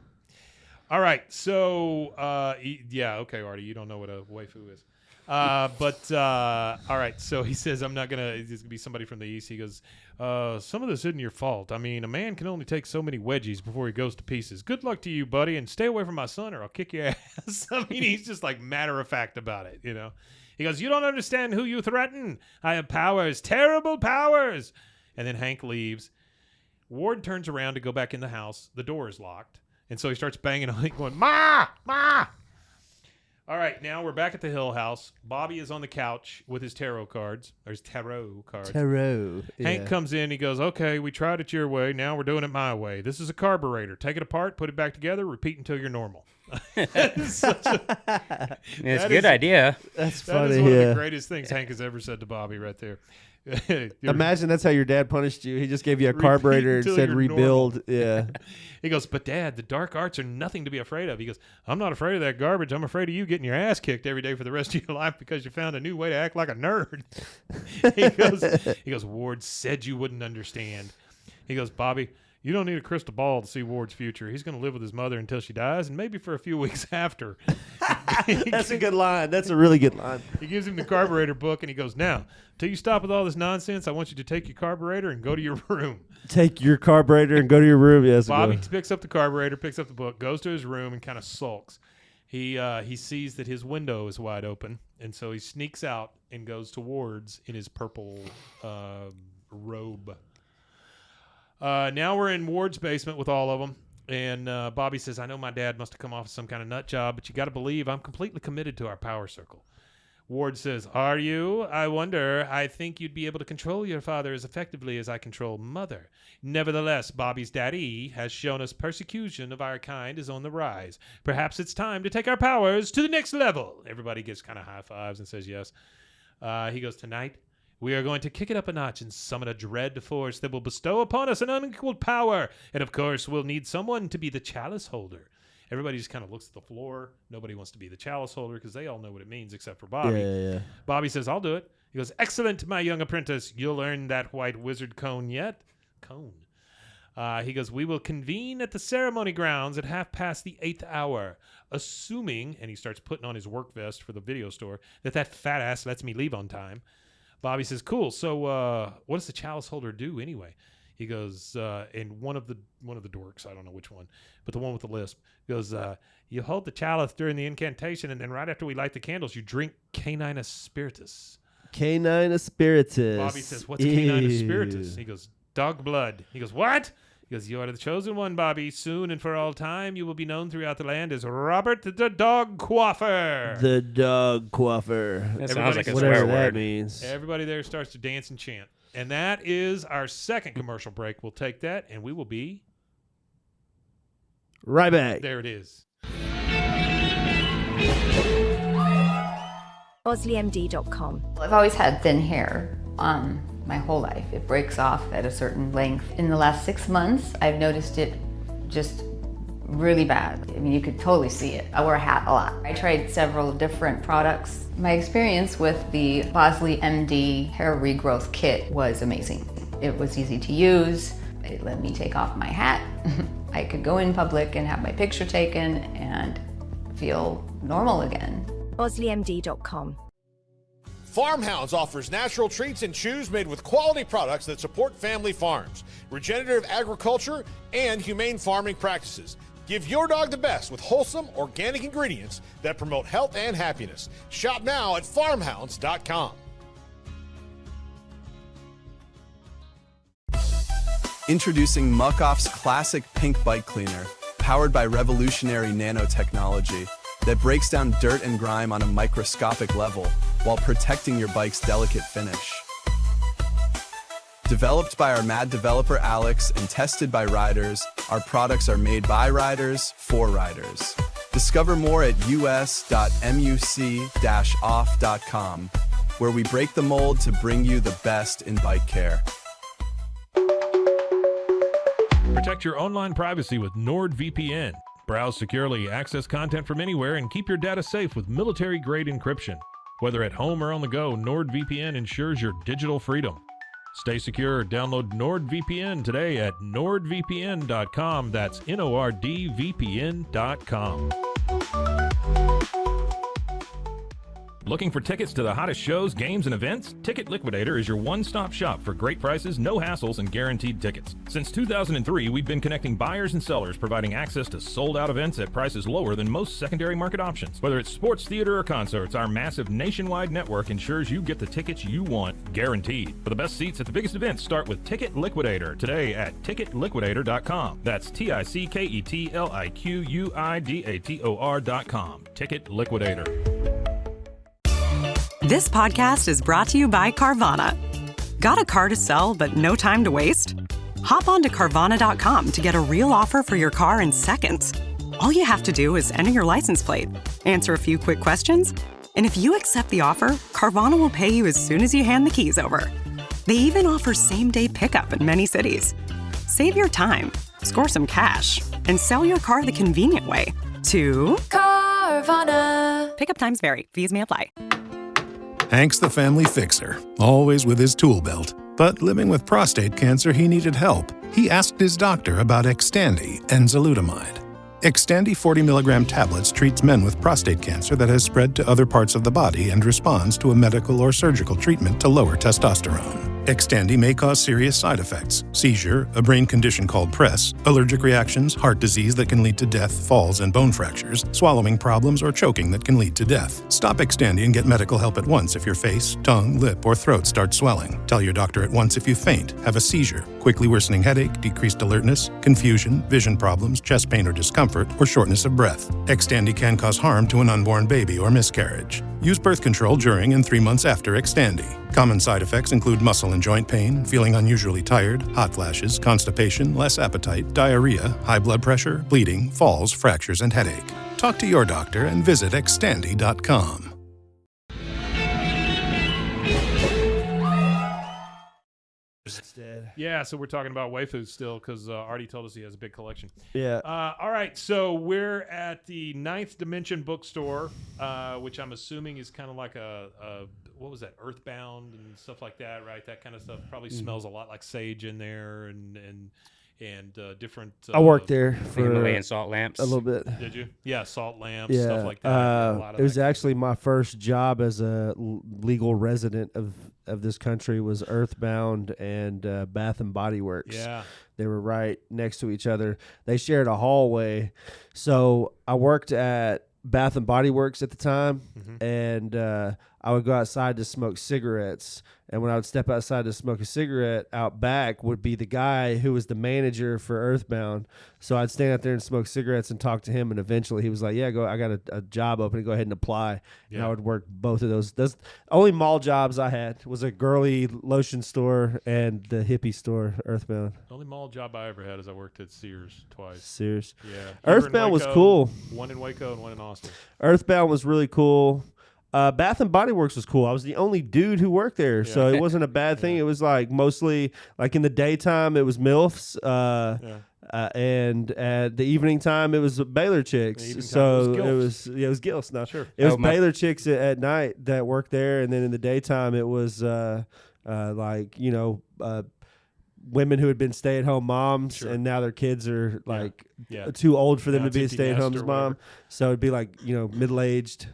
All right. So, okay, Artie, you don't know what a waifu is. All right. So he says, it's going to be somebody from the East. He goes, some of this isn't your fault. I mean, a man can only take so many wedgies before he goes to pieces. Good luck to you, buddy, and stay away from my son or I'll kick your ass. I mean, he's just like matter of fact about it, you know. He goes, you don't understand who you threaten. I have powers, terrible powers. And then Hank leaves. Ward turns around to go back in the house. The door is locked. And so he starts banging on it, going, Ma! Ma! All right, now we're back at the Hill house. Bobby is on the couch with his tarot cards. Tarot. Hank comes in. He goes, okay, we tried it your way. Now we're doing it my way. This is a carburetor. Take it apart, put it back together, repeat until you're normal. It's a good idea. That's funny. That is one of the greatest things Hank has ever said to Bobby right there. Imagine that's how your dad punished you. He just gave you a carburetor and said rebuild. Normal. Yeah. He goes, but Dad, the dark arts are nothing to be afraid of. He goes, I'm not afraid of that garbage. I'm afraid of you getting your ass kicked every day for the rest of your life because you found a new way to act like a nerd. He goes, Ward said you wouldn't understand. He goes, Bobby, you don't need a crystal ball to see Ward's future. He's going to live with his mother until she dies and maybe for a few weeks after. That's a good line. That's a really good line. He gives him the carburetor book and he goes, now, till you stop with all this nonsense, I want you to take your carburetor and go to your room. Take your carburetor and go to your room. Yes. Bobby picks up the carburetor, picks up the book, goes to his room and kind of sulks. He sees that his window is wide open, and so he sneaks out and goes to Ward's in his purple robe. Now we're in Ward's basement with all of them. And Bobby says, I know my dad must have come off of some kind of nut job, but you got to believe I'm completely committed to our power circle. Ward says, are you? I wonder. I think you'd be able to control your father as effectively as I control mother. Nevertheless, Bobby's daddy has shown us persecution of our kind is on the rise. Perhaps it's time to take our powers to the next level. Everybody gives kind of high fives and says yes. He goes, tonight, we are going to kick it up a notch and summon a dread force that will bestow upon us an unequaled power. And of course, we'll need someone to be the chalice holder. Everybody just kind of looks at the floor. Nobody wants to be the chalice holder because they all know what it means except for Bobby. Yeah. Bobby says, I'll do it. He goes, excellent, my young apprentice. You'll earn that white wizard cone yet. He goes, we will convene at the ceremony grounds at 8:30 hour, assuming, and he starts putting on his work vest for the video store, that fat ass lets me leave on time. Bobby says, cool. So what does the chalice holder do anyway? He goes, and one of the dorks, I don't know which one, but the one with the lisp, goes, you hold the chalice during the incantation, and then right after we light the candles, you drink Caninus Spiritus. Caninus Spiritus. Bobby says, what's Caninus Spiritus? He goes, dog blood. He goes, what? He goes, you are the chosen one, Bobby. Soon and for all time, you will be known throughout the land as Robert the Dog Coiffer. The Dog Coiffer. That sounds like a whatever swear that word. means. Everybody there starts to dance and chant. And that is our second commercial break. We'll take that, and we will be right back. There it is. OsleyMD.com. I've always had thin hair my whole life. It breaks off at a certain length. In the last 6 months, I've noticed it just really bad. I mean, you could totally see it. I wear a hat a lot. I tried several different products. My experience with the Bosley MD hair regrowth kit was amazing. It was easy to use. It let me take off my hat. I could go in public and have my picture taken and feel normal again. OsleyMD.com. Farmhounds offers natural treats and chews made with quality products that support family farms, regenerative agriculture, and humane farming practices. Give your dog the best with wholesome, organic ingredients that promote health and happiness. Shop now at farmhounds.com. Introducing Muck Off's classic pink bike cleaner, powered by revolutionary nanotechnology that breaks down dirt and grime on a microscopic level while protecting your bike's delicate finish. Developed by our mad developer Alex and tested by riders, our products are made by riders for riders. Discover more at us.muc-off.com, where we break the mold to bring you the best in bike care. Protect your online privacy with NordVPN. Browse securely, access content from anywhere, and keep your data safe with military-grade encryption. Whether at home or on the go, NordVPN ensures your digital freedom. Stay secure. Download NordVPN today at nordvpn.com. That's NORDVPN.com. Looking for tickets to the hottest shows, games, and events? Ticket Liquidator is your one-stop shop for great prices, no hassles, and guaranteed tickets. Since 2003, we've been connecting buyers and sellers, providing access to sold-out events at prices lower than most secondary market options. Whether it's sports, theater, or concerts, our massive nationwide network ensures you get the tickets you want, guaranteed. For the best seats at the biggest events, start with Ticket Liquidator today at ticketliquidator.com. That's TICKETLIQUIDATOR.com. Ticket Liquidator. This podcast is brought to you by Carvana. Got a car to sell but no time to waste? Hop on to Carvana.com to get a real offer for your car in seconds. All you have to do is enter your license plate, answer a few quick questions, and if you accept the offer, Carvana will pay you as soon as you hand the keys over. They even offer same-day pickup in many cities. Save your time, score some cash, and sell your car the convenient way to Carvana. Pickup times vary. Fees may apply. Hank's the family fixer, always with his tool belt. But living with prostate cancer, he needed help. He asked his doctor about Xtandi and enzalutamide. Xtandi 40 milligram tablets treats men with prostate cancer that has spread to other parts of the body and responds to a medical or surgical treatment to lower testosterone. Xtandi may cause serious side effects: seizure, a brain condition called PRESS, allergic reactions, heart disease that can lead to death, falls and bone fractures, swallowing problems, or choking that can lead to death. Stop Xtandi and get medical help at once if your face, tongue, lip, or throat start swelling. Tell your doctor at once if you faint, have a seizure, quickly worsening headache, decreased alertness, confusion, vision problems, chest pain or discomfort, or shortness of breath. Xtandi can cause harm to an unborn baby or miscarriage. Use birth control during and 3 months after Xtandi. Common side effects include muscle and joint pain, feeling unusually tired, hot flashes, constipation, less appetite, diarrhea, high blood pressure, bleeding, falls, fractures, and headache. Talk to your doctor and visit Xtandi.com. Yeah, so we're talking about waifus still because Artie told us he has a big collection. Yeah. All right, so we're at the Ninth Dimension bookstore, which I'm assuming is kind of like a what was that, Earthbound and stuff like that, right? That kind of stuff probably smells a lot like sage in there and different. I worked there for Himalayan salt lamps. A little bit. Did you? Yeah, salt lamps, stuff like that. A lot of it was actually my first job as a legal resident of this country was Earthbound and Bath and Body Works. Yeah. They were right next to each other. They shared a hallway. So I worked at Bath and Body Works at the time, and I would go outside to smoke cigarettes. And when I would step outside to smoke a cigarette, out back would be the guy who was the manager for Earthbound. So I'd stand out there and smoke cigarettes and talk to him. And eventually he was like, yeah, I got a job open. Go ahead and apply. Yeah. And I would work both of those. Those only mall jobs I had was a girly lotion store and the hippie store, Earthbound. The only mall job I ever had is I worked at Sears twice. Sears. Yeah. Earthbound was cool. One in Waco and one in Austin. Earthbound was really cool. Bath and Body Works was cool. I was the only dude who worked there, so it wasn't a bad thing. It was like mostly like in the daytime it was MILFs, and at the evening time it was Baylor chicks. So it was gilfs. No, sure. It was Baylor chicks at night that worked there, and then in the daytime it was women who had been stay-at-home moms, and now their kids are like too old for them to be a stay-at-home mom. So it'd be like middle-aged.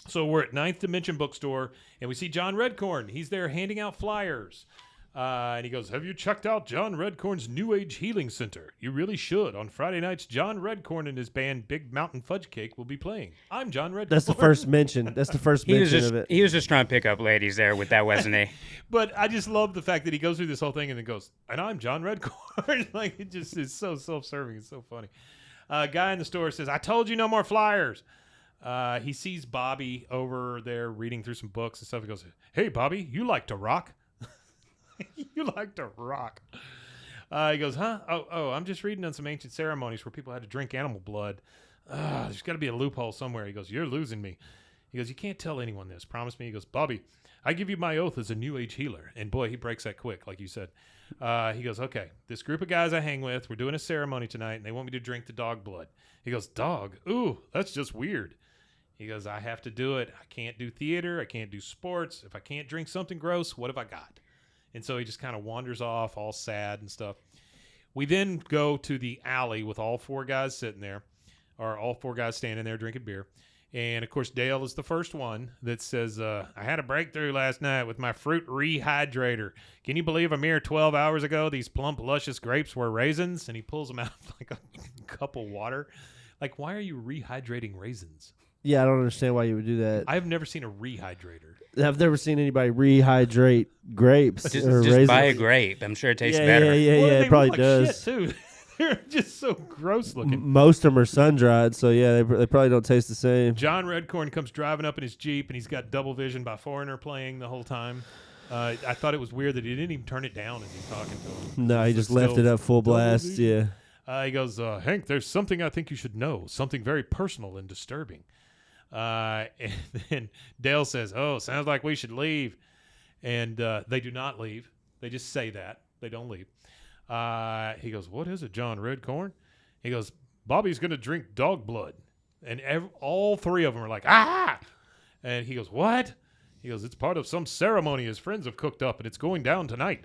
So we're at Ninth Dimension Bookstore, and we see John Redcorn. He's there handing out flyers. And he goes, have you checked out John Redcorn's New Age Healing Center? You really should. On Friday nights, John Redcorn and his band Big Mountain Fudge Cake will be playing. I'm John Redcorn. That's the first mention. That's the first mention of it. He was just trying to pick up ladies there with that, wasn't he? But I just love the fact that he goes through this whole thing and then goes, and I'm John Redcorn. Like, it just is so self-serving. It's so funny. Guy in the store says, I told you no more flyers. He sees Bobby over there reading through some books and stuff. He goes, hey, Bobby, you like to rock? You like to rock. He goes, huh? Oh, I'm just reading on some ancient ceremonies where people had to drink animal blood. There's got to be a loophole somewhere. He goes, you're losing me. He goes, you can't tell anyone this. Promise me. He goes, Bobby, I give you my oath as a New Age healer. And boy, he breaks that quick, like you said. He goes, okay, this group of guys I hang with, we're doing a ceremony tonight, and they want me to drink the dog blood. He goes, dog? Ooh, that's just weird. He goes, I have to do it. I can't do theater. I can't do sports. If I can't drink something gross, what have I got? And so he just kind of wanders off, all sad and stuff. We then go to the alley with all 4 guys sitting there, or all 4 guys standing there drinking beer. And, of course, Dale is the first one that says, I had a breakthrough last night with my fruit rehydrator. Can you believe a mere 12 hours ago these plump, luscious grapes were raisins? And he pulls them out like a cup of water. Like, why are you rehydrating raisins? Yeah, I don't understand why you would do that. I've never seen a rehydrator. I've never seen anybody rehydrate grapes Just or raisins. buy a grape. I'm sure it tastes yeah, better. Yeah, They it probably look like does. shit, too. They're just so gross looking. Most of them are sun-dried, so yeah, they probably don't taste the same. John Redcorn comes driving up in his Jeep, and he's got Double Vision by Foreigner playing the whole time. I thought it was weird that he didn't even turn it down as he's talking to him. No, he just left it up full blast, yeah. He goes, Hank, there's something I think you should know, something very personal and disturbing. And then Dale says, oh, sounds like we should leave. And they do not leave. They just say that. They don't leave. He goes, what is it, John Redcorn? He goes, Bobby's going to drink dog blood. And all 3 of them are like, ah! And he goes, what? He goes, it's part of some ceremony his friends have cooked up, and it's going down tonight.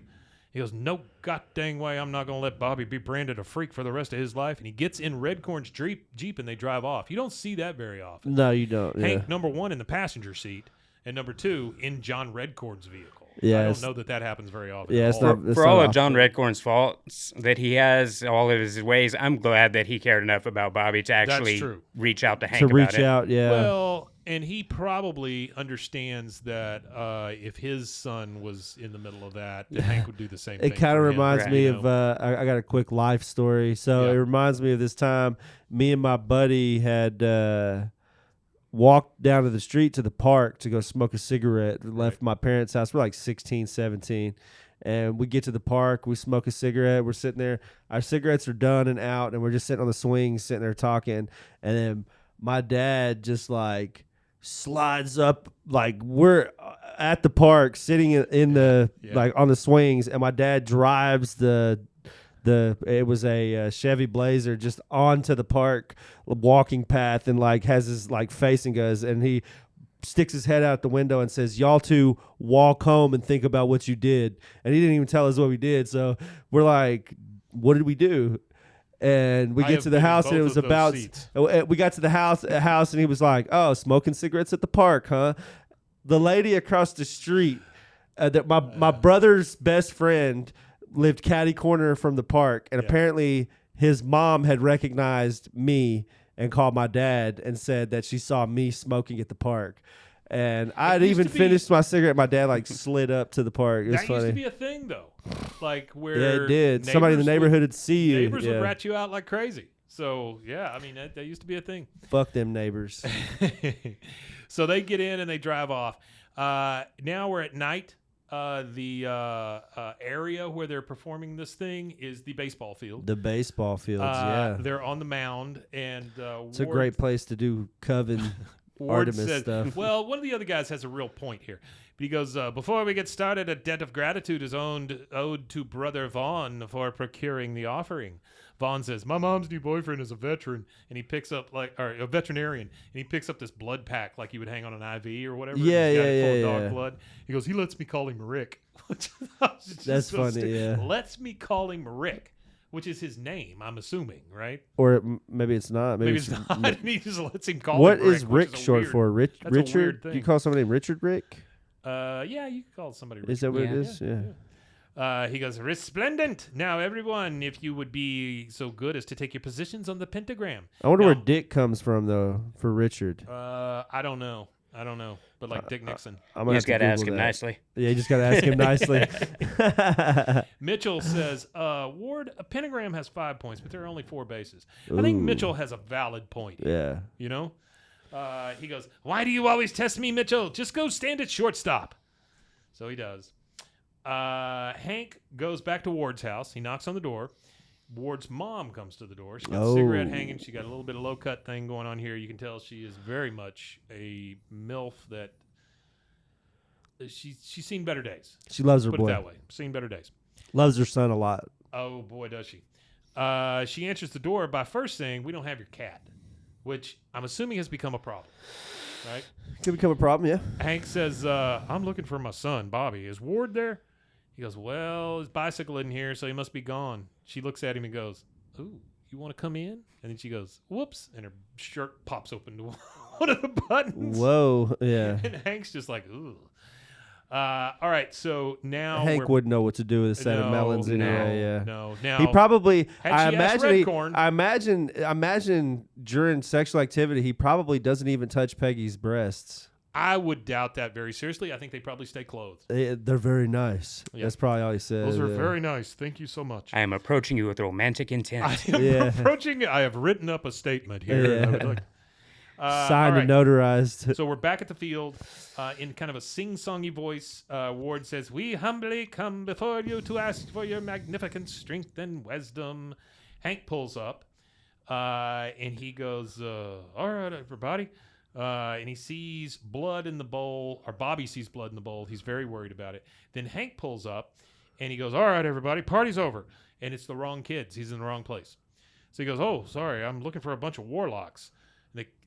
He goes, no god dang way I'm not going to let Bobby be branded a freak for the rest of his life. And he gets in Redcorn's Jeep and they drive off. You don't see that very often. No, you don't. Hank, yeah. number 1, in the passenger seat, and number 2, in John Redcorn's vehicle. Yeah, I don't know that happens very often. Yeah, it's not, for all of John Redcorn's faults that he has, all of his ways, I'm glad that he cared enough about Bobby to actually reach out to Hank about it. Yeah. Well, and he probably understands that if his son was in the middle of that Hank would do the same thing. It kind of reminds me of, I got a quick life story. So it reminds me of this time me and my buddy had walked down to the street to the park to go smoke a cigarette. Left my parents' house. We're like 16, 17. And we get to the park. We smoke a cigarette. We're sitting there. Our cigarettes are done and out. And we're just sitting on the swings, sitting there talking. And then my dad just like slides up. Like we're at the park sitting in the like on the swings. And my dad drives it was a Chevy Blazer just onto the park walking path and like has his like facing us, and he sticks his head out the window and says, y'all two walk home and think about what you did. And he didn't even tell us what we did. So we're like, what did we do? And we get to the house and it was about, we got to the house and he was like, oh, smoking cigarettes at the park, huh? The lady across the street, that my brother's best friend lived catty corner from the park, and apparently his mom had recognized me and called my dad and said that she saw me smoking at the park. And I'd even finished my cigarette. My dad like slid up to the park. It was funny. Used to be a thing though, like where it did. Somebody in the neighborhood would see you. Neighbors would rat you out like crazy. So yeah, I mean that used to be a thing. Fuck them neighbors. So they get in and they drive off. Now we're at night. The area where they're performing this thing is the baseball field. The baseball fields, yeah. They're on the mound, and it's a great place to do coven Artemis stuff. Well, one of the other guys has a real point here. But he goes, before we get started, a debt of gratitude is owed to Brother Vaughn for procuring the offering. Vaughn says, my mom's new boyfriend is a veteran, and he picks up or a veterinarian, and he picks up this blood pack like you would hang on an IV or whatever. Yeah. Dog blood. He goes, he lets me call him Rick. That's funny, yeah. Lets me call him Rick, which is his name, I'm assuming, right? Or maybe it's not. Maybe it's not. And he just lets him call what him Rick. What is Rick short for? Richard? Do you call somebody Richard Rick? Yeah, you can call somebody Richard. Is that what it is? Yeah. He goes, resplendent. Now, everyone, if you would be so good as to take your positions on the pentagram. I wonder where Dick comes from, though, for Richard. I don't know. But like Dick Nixon. You just got to ask him nicely. Yeah, you just got to ask him nicely. Mitchell says, Ward, a pentagram has 5 points, but there are only 4 bases. I think Mitchell has a valid point here, you know? He goes, why do you always test me, Mitchell? Just go stand at shortstop. So he does. Hank goes back to Ward's house. He knocks on the door. Ward's mom comes to the door. She's got a cigarette hanging. She got a little bit of low-cut thing going on here. You can tell she is very much a MILF that she's seen better days. She loves her boy. Put it that way. Seen better days. Loves her son a lot. Oh, boy, does she. She answers the door by first saying, we don't have your cat, which I'm assuming has become a problem, right? Could become a problem, yeah. Hank says, I'm looking for my son, Bobby. Is Ward there? He goes, well, his bicycle isn't here, so he must be gone. She looks at him and goes, ooh, you want to come in? And then she goes, whoops, and her shirt pops open to one of the buttons. Whoa, yeah. And Hank's just like, ooh. All right, so now Hank wouldn't know what to do with a set of melons anyway. Yeah, no. Now he probably. I imagine during sexual activity, he probably doesn't even touch Peggy's breasts. I would doubt that very seriously. I think they probably stay clothed. They're very nice. Yeah. That's probably all he said. Those are very nice. Thank you so much. I am approaching you with romantic intent. I have written up a statement here. I would like, signed and notarized. So we're back at the field in kind of a sing-songy voice. Ward says, we humbly come before you to ask for your magnificent strength and wisdom. Hank pulls up and he goes, all right, everybody. And he sees blood in the bowl, or Bobby sees blood in the bowl. He's very worried about it. Then Hank pulls up and he goes, all right, everybody, party's over. And it's the wrong kids. He's in the wrong place. So he goes, oh, sorry, I'm looking for a bunch of warlocks.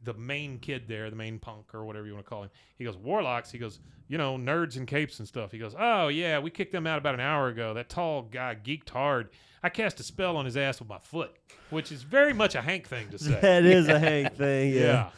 The main kid there, the main punk or whatever you want to call him, he goes, warlocks? He goes, nerds in capes and stuff. He goes, oh, yeah, we kicked them out about an hour ago. That tall guy geeked hard. I cast a spell on his ass with my foot, which is very much a Hank thing to say. That is a Hank thing, yeah.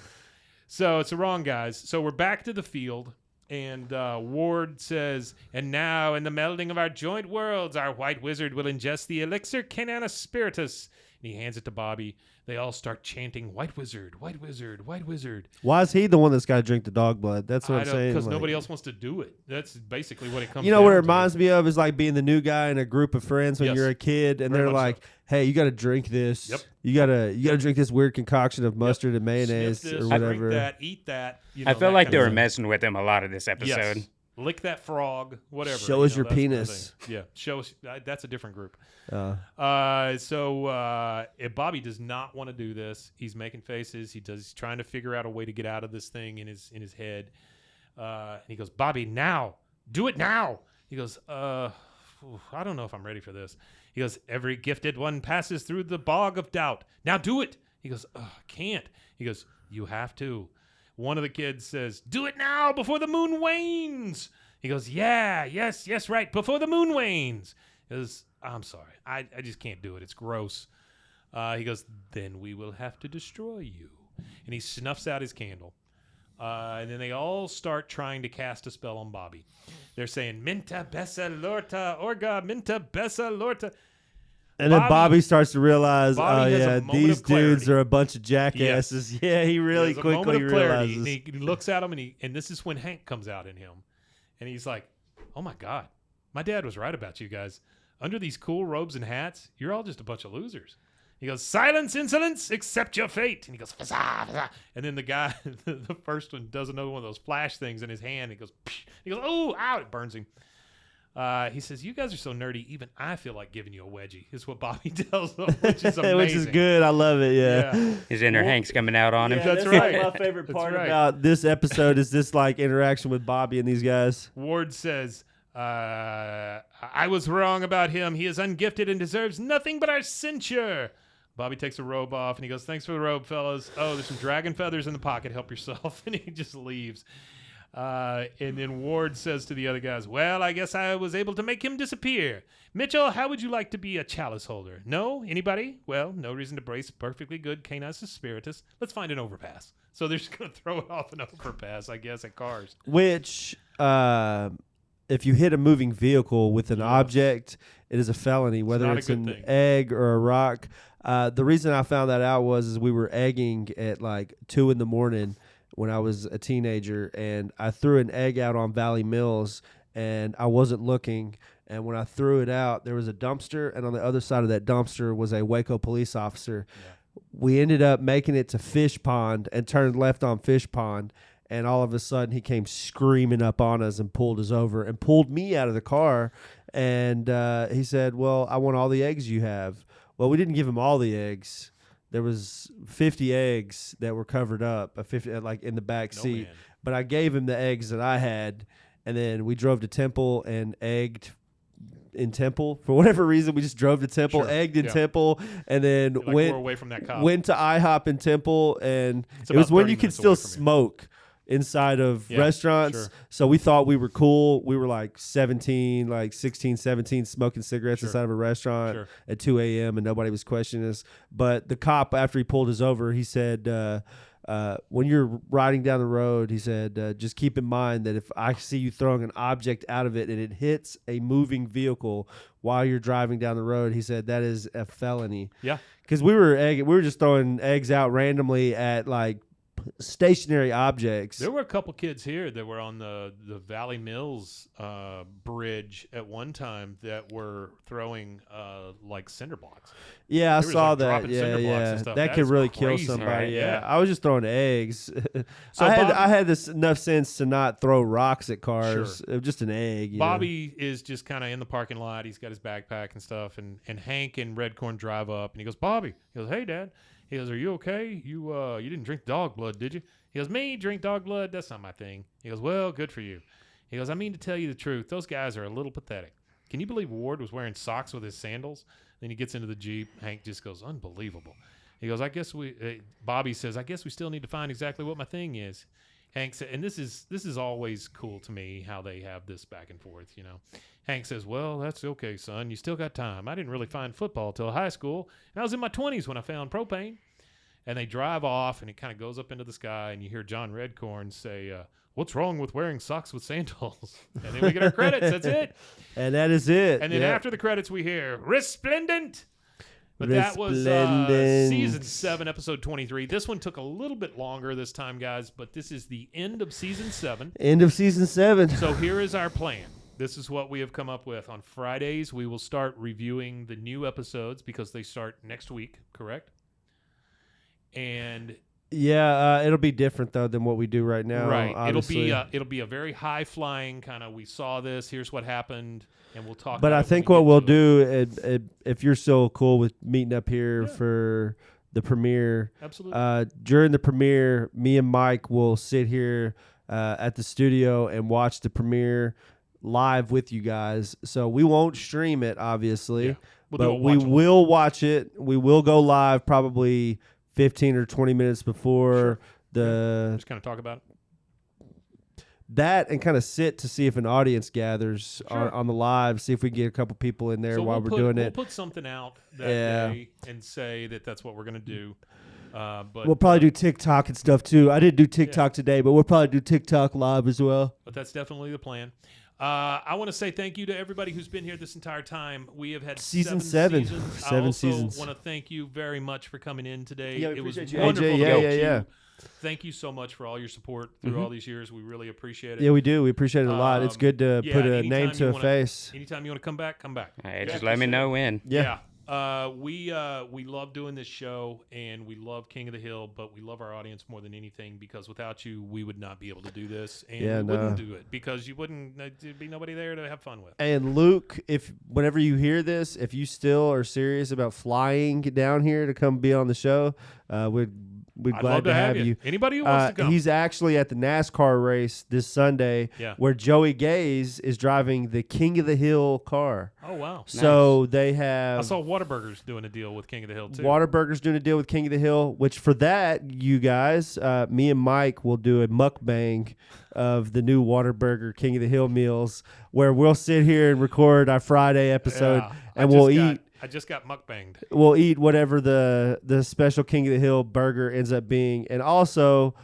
So it's the wrong guys. So we're back to the field, and Ward says, and now in the melding of our joint worlds, our white wizard will ingest the elixir Canana Spiritus. And he hands it to Bobby. They all start chanting, white wizard, white wizard, white wizard. Why is he the one that's got to drink the dog blood? That's what I'm saying. Because nobody else wants to do it. That's basically what it comes down to. You know what it reminds me of is like being the new guy in a group of friends when you're a kid, and they're like, hey, you got to drink this. Yep. You gotta drink this weird concoction of mustard and mayonnaise or whatever. Drink that, eat that. I felt like they were messing with him a lot of this episode. Yes. Lick that frog, whatever. Show us your penis. Yeah, show us. That's a different group. So if Bobby does not want to do this, he's making faces. He's trying to figure out a way to get out of this thing in his head. And he goes, Bobby, now, do it now. He goes, I don't know if I'm ready for this. He goes, every gifted one passes through the bog of doubt. Now do it. He goes, I can't. He goes, you have to. One of the kids says, do it now before the moon wanes. He goes, yes, right, before the moon wanes. He goes, I'm sorry, I just can't do it. It's gross. He goes, then we will have to destroy you. And he snuffs out his candle. And then they all start trying to cast a spell on Bobby. They're saying, Minta Bessa Lorta, Orga, Minta Bessa Lorta. And then Bobby starts to realize, these dudes are a bunch of jackasses. Yes. Yeah, he really quickly realizes. And he looks at them, and this is when Hank comes out in him. And he's like, oh, my God. My dad was right about you guys. Under these cool robes and hats, you're all just a bunch of losers. He goes, silence, insolence, accept your fate. And he goes, fazah, fazah. And then the guy, the first one, does another one of those flash things in his hand. He goes, psh. He goes, oh, ow, it burns him. He says, you guys are so nerdy, even I feel like giving you a wedgie, is what Bobby tells them, which is amazing. Which is good. I love it, yeah. His inner Hank's coming out on him. That's right. Like my favorite part about this episode is this like interaction with Bobby and these guys. Ward says, I was wrong about him. He is ungifted and deserves nothing but our censure. Bobby takes the robe off, and he goes, thanks for the robe, fellas. Oh, there's some dragon feathers in the pocket. Help yourself. And he just leaves. And then Ward says to the other guys, well, I guess I was able to make him disappear. Mitchell, how would you like to be a chalice holder? No? Anybody? Well, no reason to brace perfectly good Canis Spiritus. Let's find an overpass. So they're just going to throw it off an overpass, I guess, at cars. Which, if you hit a moving vehicle with an object, it is a felony, whether it's an egg or a rock. The reason I found that out was we were egging at like 2 a.m. when I was a teenager, and I threw an egg out on Valley Mills, and I wasn't looking. And when I threw it out, there was a dumpster, and on the other side of that dumpster was a Waco police officer. Yeah. We ended up making it to Fish Pond and turned left on Fish Pond, and all of a sudden he came screaming up on us and pulled us over and pulled me out of the car. And he said, well, I want all the eggs you have. Well, we didn't give him all the eggs. There was 50 eggs that were covered up, 50 like in the back seat. Man. But I gave him the eggs that I had, and then we drove to Temple and egged in Temple. For whatever reason, we just drove to Temple, egged in Temple, and then went away from that cop. Went to IHOP in Temple, and it was when you could still smoke. inside of Yeah, restaurants. sure. So we thought we were cool. We were like 17, like 16, 17, smoking cigarettes Sure. inside of a restaurant Sure. at 2 a.m. and nobody was questioning us. But the cop, after he pulled us over, he said, when you're riding down the road, he said, just keep in mind that if I see you throwing an object out of it and it hits a moving vehicle while you're driving down the road, he said that is a felony. Yeah. Because we were just throwing eggs out randomly at like stationary objects. There were a couple kids here that were on the Valley Mills bridge at one time that were throwing like cinder blocks. Yeah, I They were just, saw like, that. dropping cinder blocks and Yeah. stuff. That That could is really kill crazy, somebody. right? Yeah. Yeah. I was just throwing eggs. So I had this enough sense to not throw rocks at cars. Sure. It was just an egg. you know. Bobby is just kind of in the parking lot. He's got his backpack and stuff, and Hank and Redcorn drive up, and he goes, Bobby. He goes, hey, Dad. He goes, are you okay? You didn't drink dog blood, did you? He goes, me drink dog blood? That's not my thing. He goes, well, good for you. He goes, I mean to tell you the truth. Those guys are a little pathetic. Can you believe Ward was wearing socks with his sandals? Then he gets into the Jeep. Hank just goes, unbelievable. He goes, Bobby says, I guess we still need to find exactly what my thing is. Hank said, and this is always cool to me how they have this back and forth, you know. Hank says, well, that's okay, son. You still got time. I didn't really find football till high school, and I was in my 20s when I found propane. And they drive off, and it kind of goes up into the sky, and you hear John Redcorn say, what's wrong with wearing socks with sandals? And then we get our credits. That's it. And that is it. And then yeah. after the credits, we hear Resplendent. But that was Resplendent. season 7, episode 23. This one took a little bit longer this time, guys, but this is the end of season 7. End of season 7. So here is our plan. This is what we have come up with. On Fridays, we will start reviewing the new episodes because they start next week, correct? And yeah, it'll be different though than what we do right now. right, Obviously. it'll be a very high flying kind of. We saw this. Here's what happened, and we'll talk. But about I it when think we what get we'll to it. do, if you're still cool with meeting up here for the premiere, Absolutely. During the premiere, me and Mike will sit here at the studio and watch the premiere live with you guys. So we won't stream it, obviously, Yeah. We'll do but a we watch-along. will watch it. We will go live probably 15 or 20 minutes before the Just kind of talk about it. that and kind of sit to see if an audience gathers Sure. on the live, see if we can get a couple people in there So while we'll we're doing we'll it. put something out that Yeah. day and say that that's what we're going to do. But We'll probably do TikTok and stuff too. I didn't do TikTok today, but we'll probably do TikTok live as well. But that's definitely the plan. I want to say thank you to everybody who's been here this entire time. We have had Season 7 7. seasons. I 7 also seasons. want to thank you very much for coming in today. Yeah, we it was appreciate you, wonderful AJ. to Yeah, meet yeah. you. Thank you so much for all your support through all these years. We really appreciate it. Yeah, we do. We appreciate it a lot. It's good to yeah, put a anytime name you to a wanna- face. Anytime you want to come back, come back. Hey, just let me know when. Yeah. We love doing this show, and we love King of the Hill, but we love our audience more than anything because without you, we would not be able to do this, and Yeah, we wouldn't no. do it because you wouldn't. There'd be nobody there to have fun with. And Luke, if whenever you hear this, if you still are serious about flying down here to come be on the show, we'd I'd glad love to have you. Anybody who wants to come. He's actually at the NASCAR race this Sunday, Yeah. where Joey Gaze is driving the King of the Hill car. Oh wow! So they have I saw Whataburgers doing a deal with King of the Hill too. Whataburger's doing a deal with King of the Hill, which for that, you guys, me and Mike will do a mukbang of the new Whataburger King of the Hill meals, where we'll sit here and record our Friday episode, Yeah, and we'll eat. I just got mukbanged. We'll eat whatever the special King of the Hill burger ends up being, and also,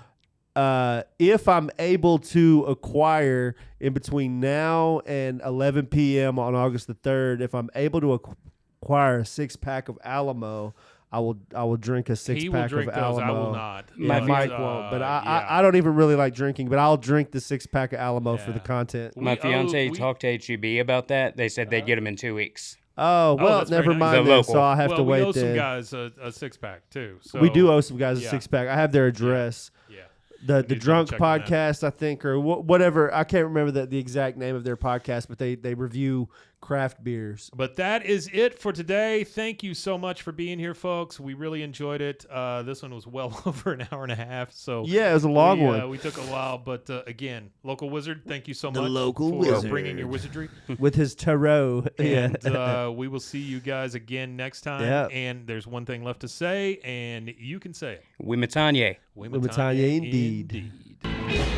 if I'm able to acquire in between now and 11 p.m. on August the 3rd, if I'm able to acquire a 6-pack of Alamo, I will drink a 6-pack He will drink of those. Alamo. I will not. Yeah, But, Mike won't, but yeah. I don't even really like drinking, but I'll drink the 6-pack of Alamo for Yeah. the content. My fiance talked to HEB about that. They said they'd get them in 2 weeks. Oh, well, that's very never nice. mind The then, local. so I'll have well, to wait we owe some then. guys a 6-pack too. So We do owe some guys a yeah. 6-pack. I have their address. Yeah. The need to Drunk check on that. Podcast, I think, or whatever. I can't remember the exact name of their podcast, but they review craft beers. But that is it for today. Thank you so much for being here, folks. We really enjoyed it. This one was well over an hour and a half. So Yeah, it was a long one. We took a while, but again, Local Wizard, thank you so The much Local for Wizard. bringing your wizardry. With his tarot. And Yeah. we will see you guys again next time. Yeah. And there's one thing left to say, and you can say it. Wimitanye. Wimitanye indeed. indeed.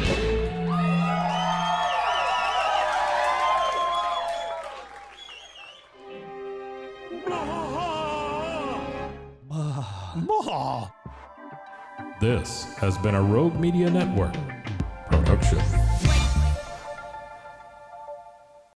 This has been a Rogue Media Network production.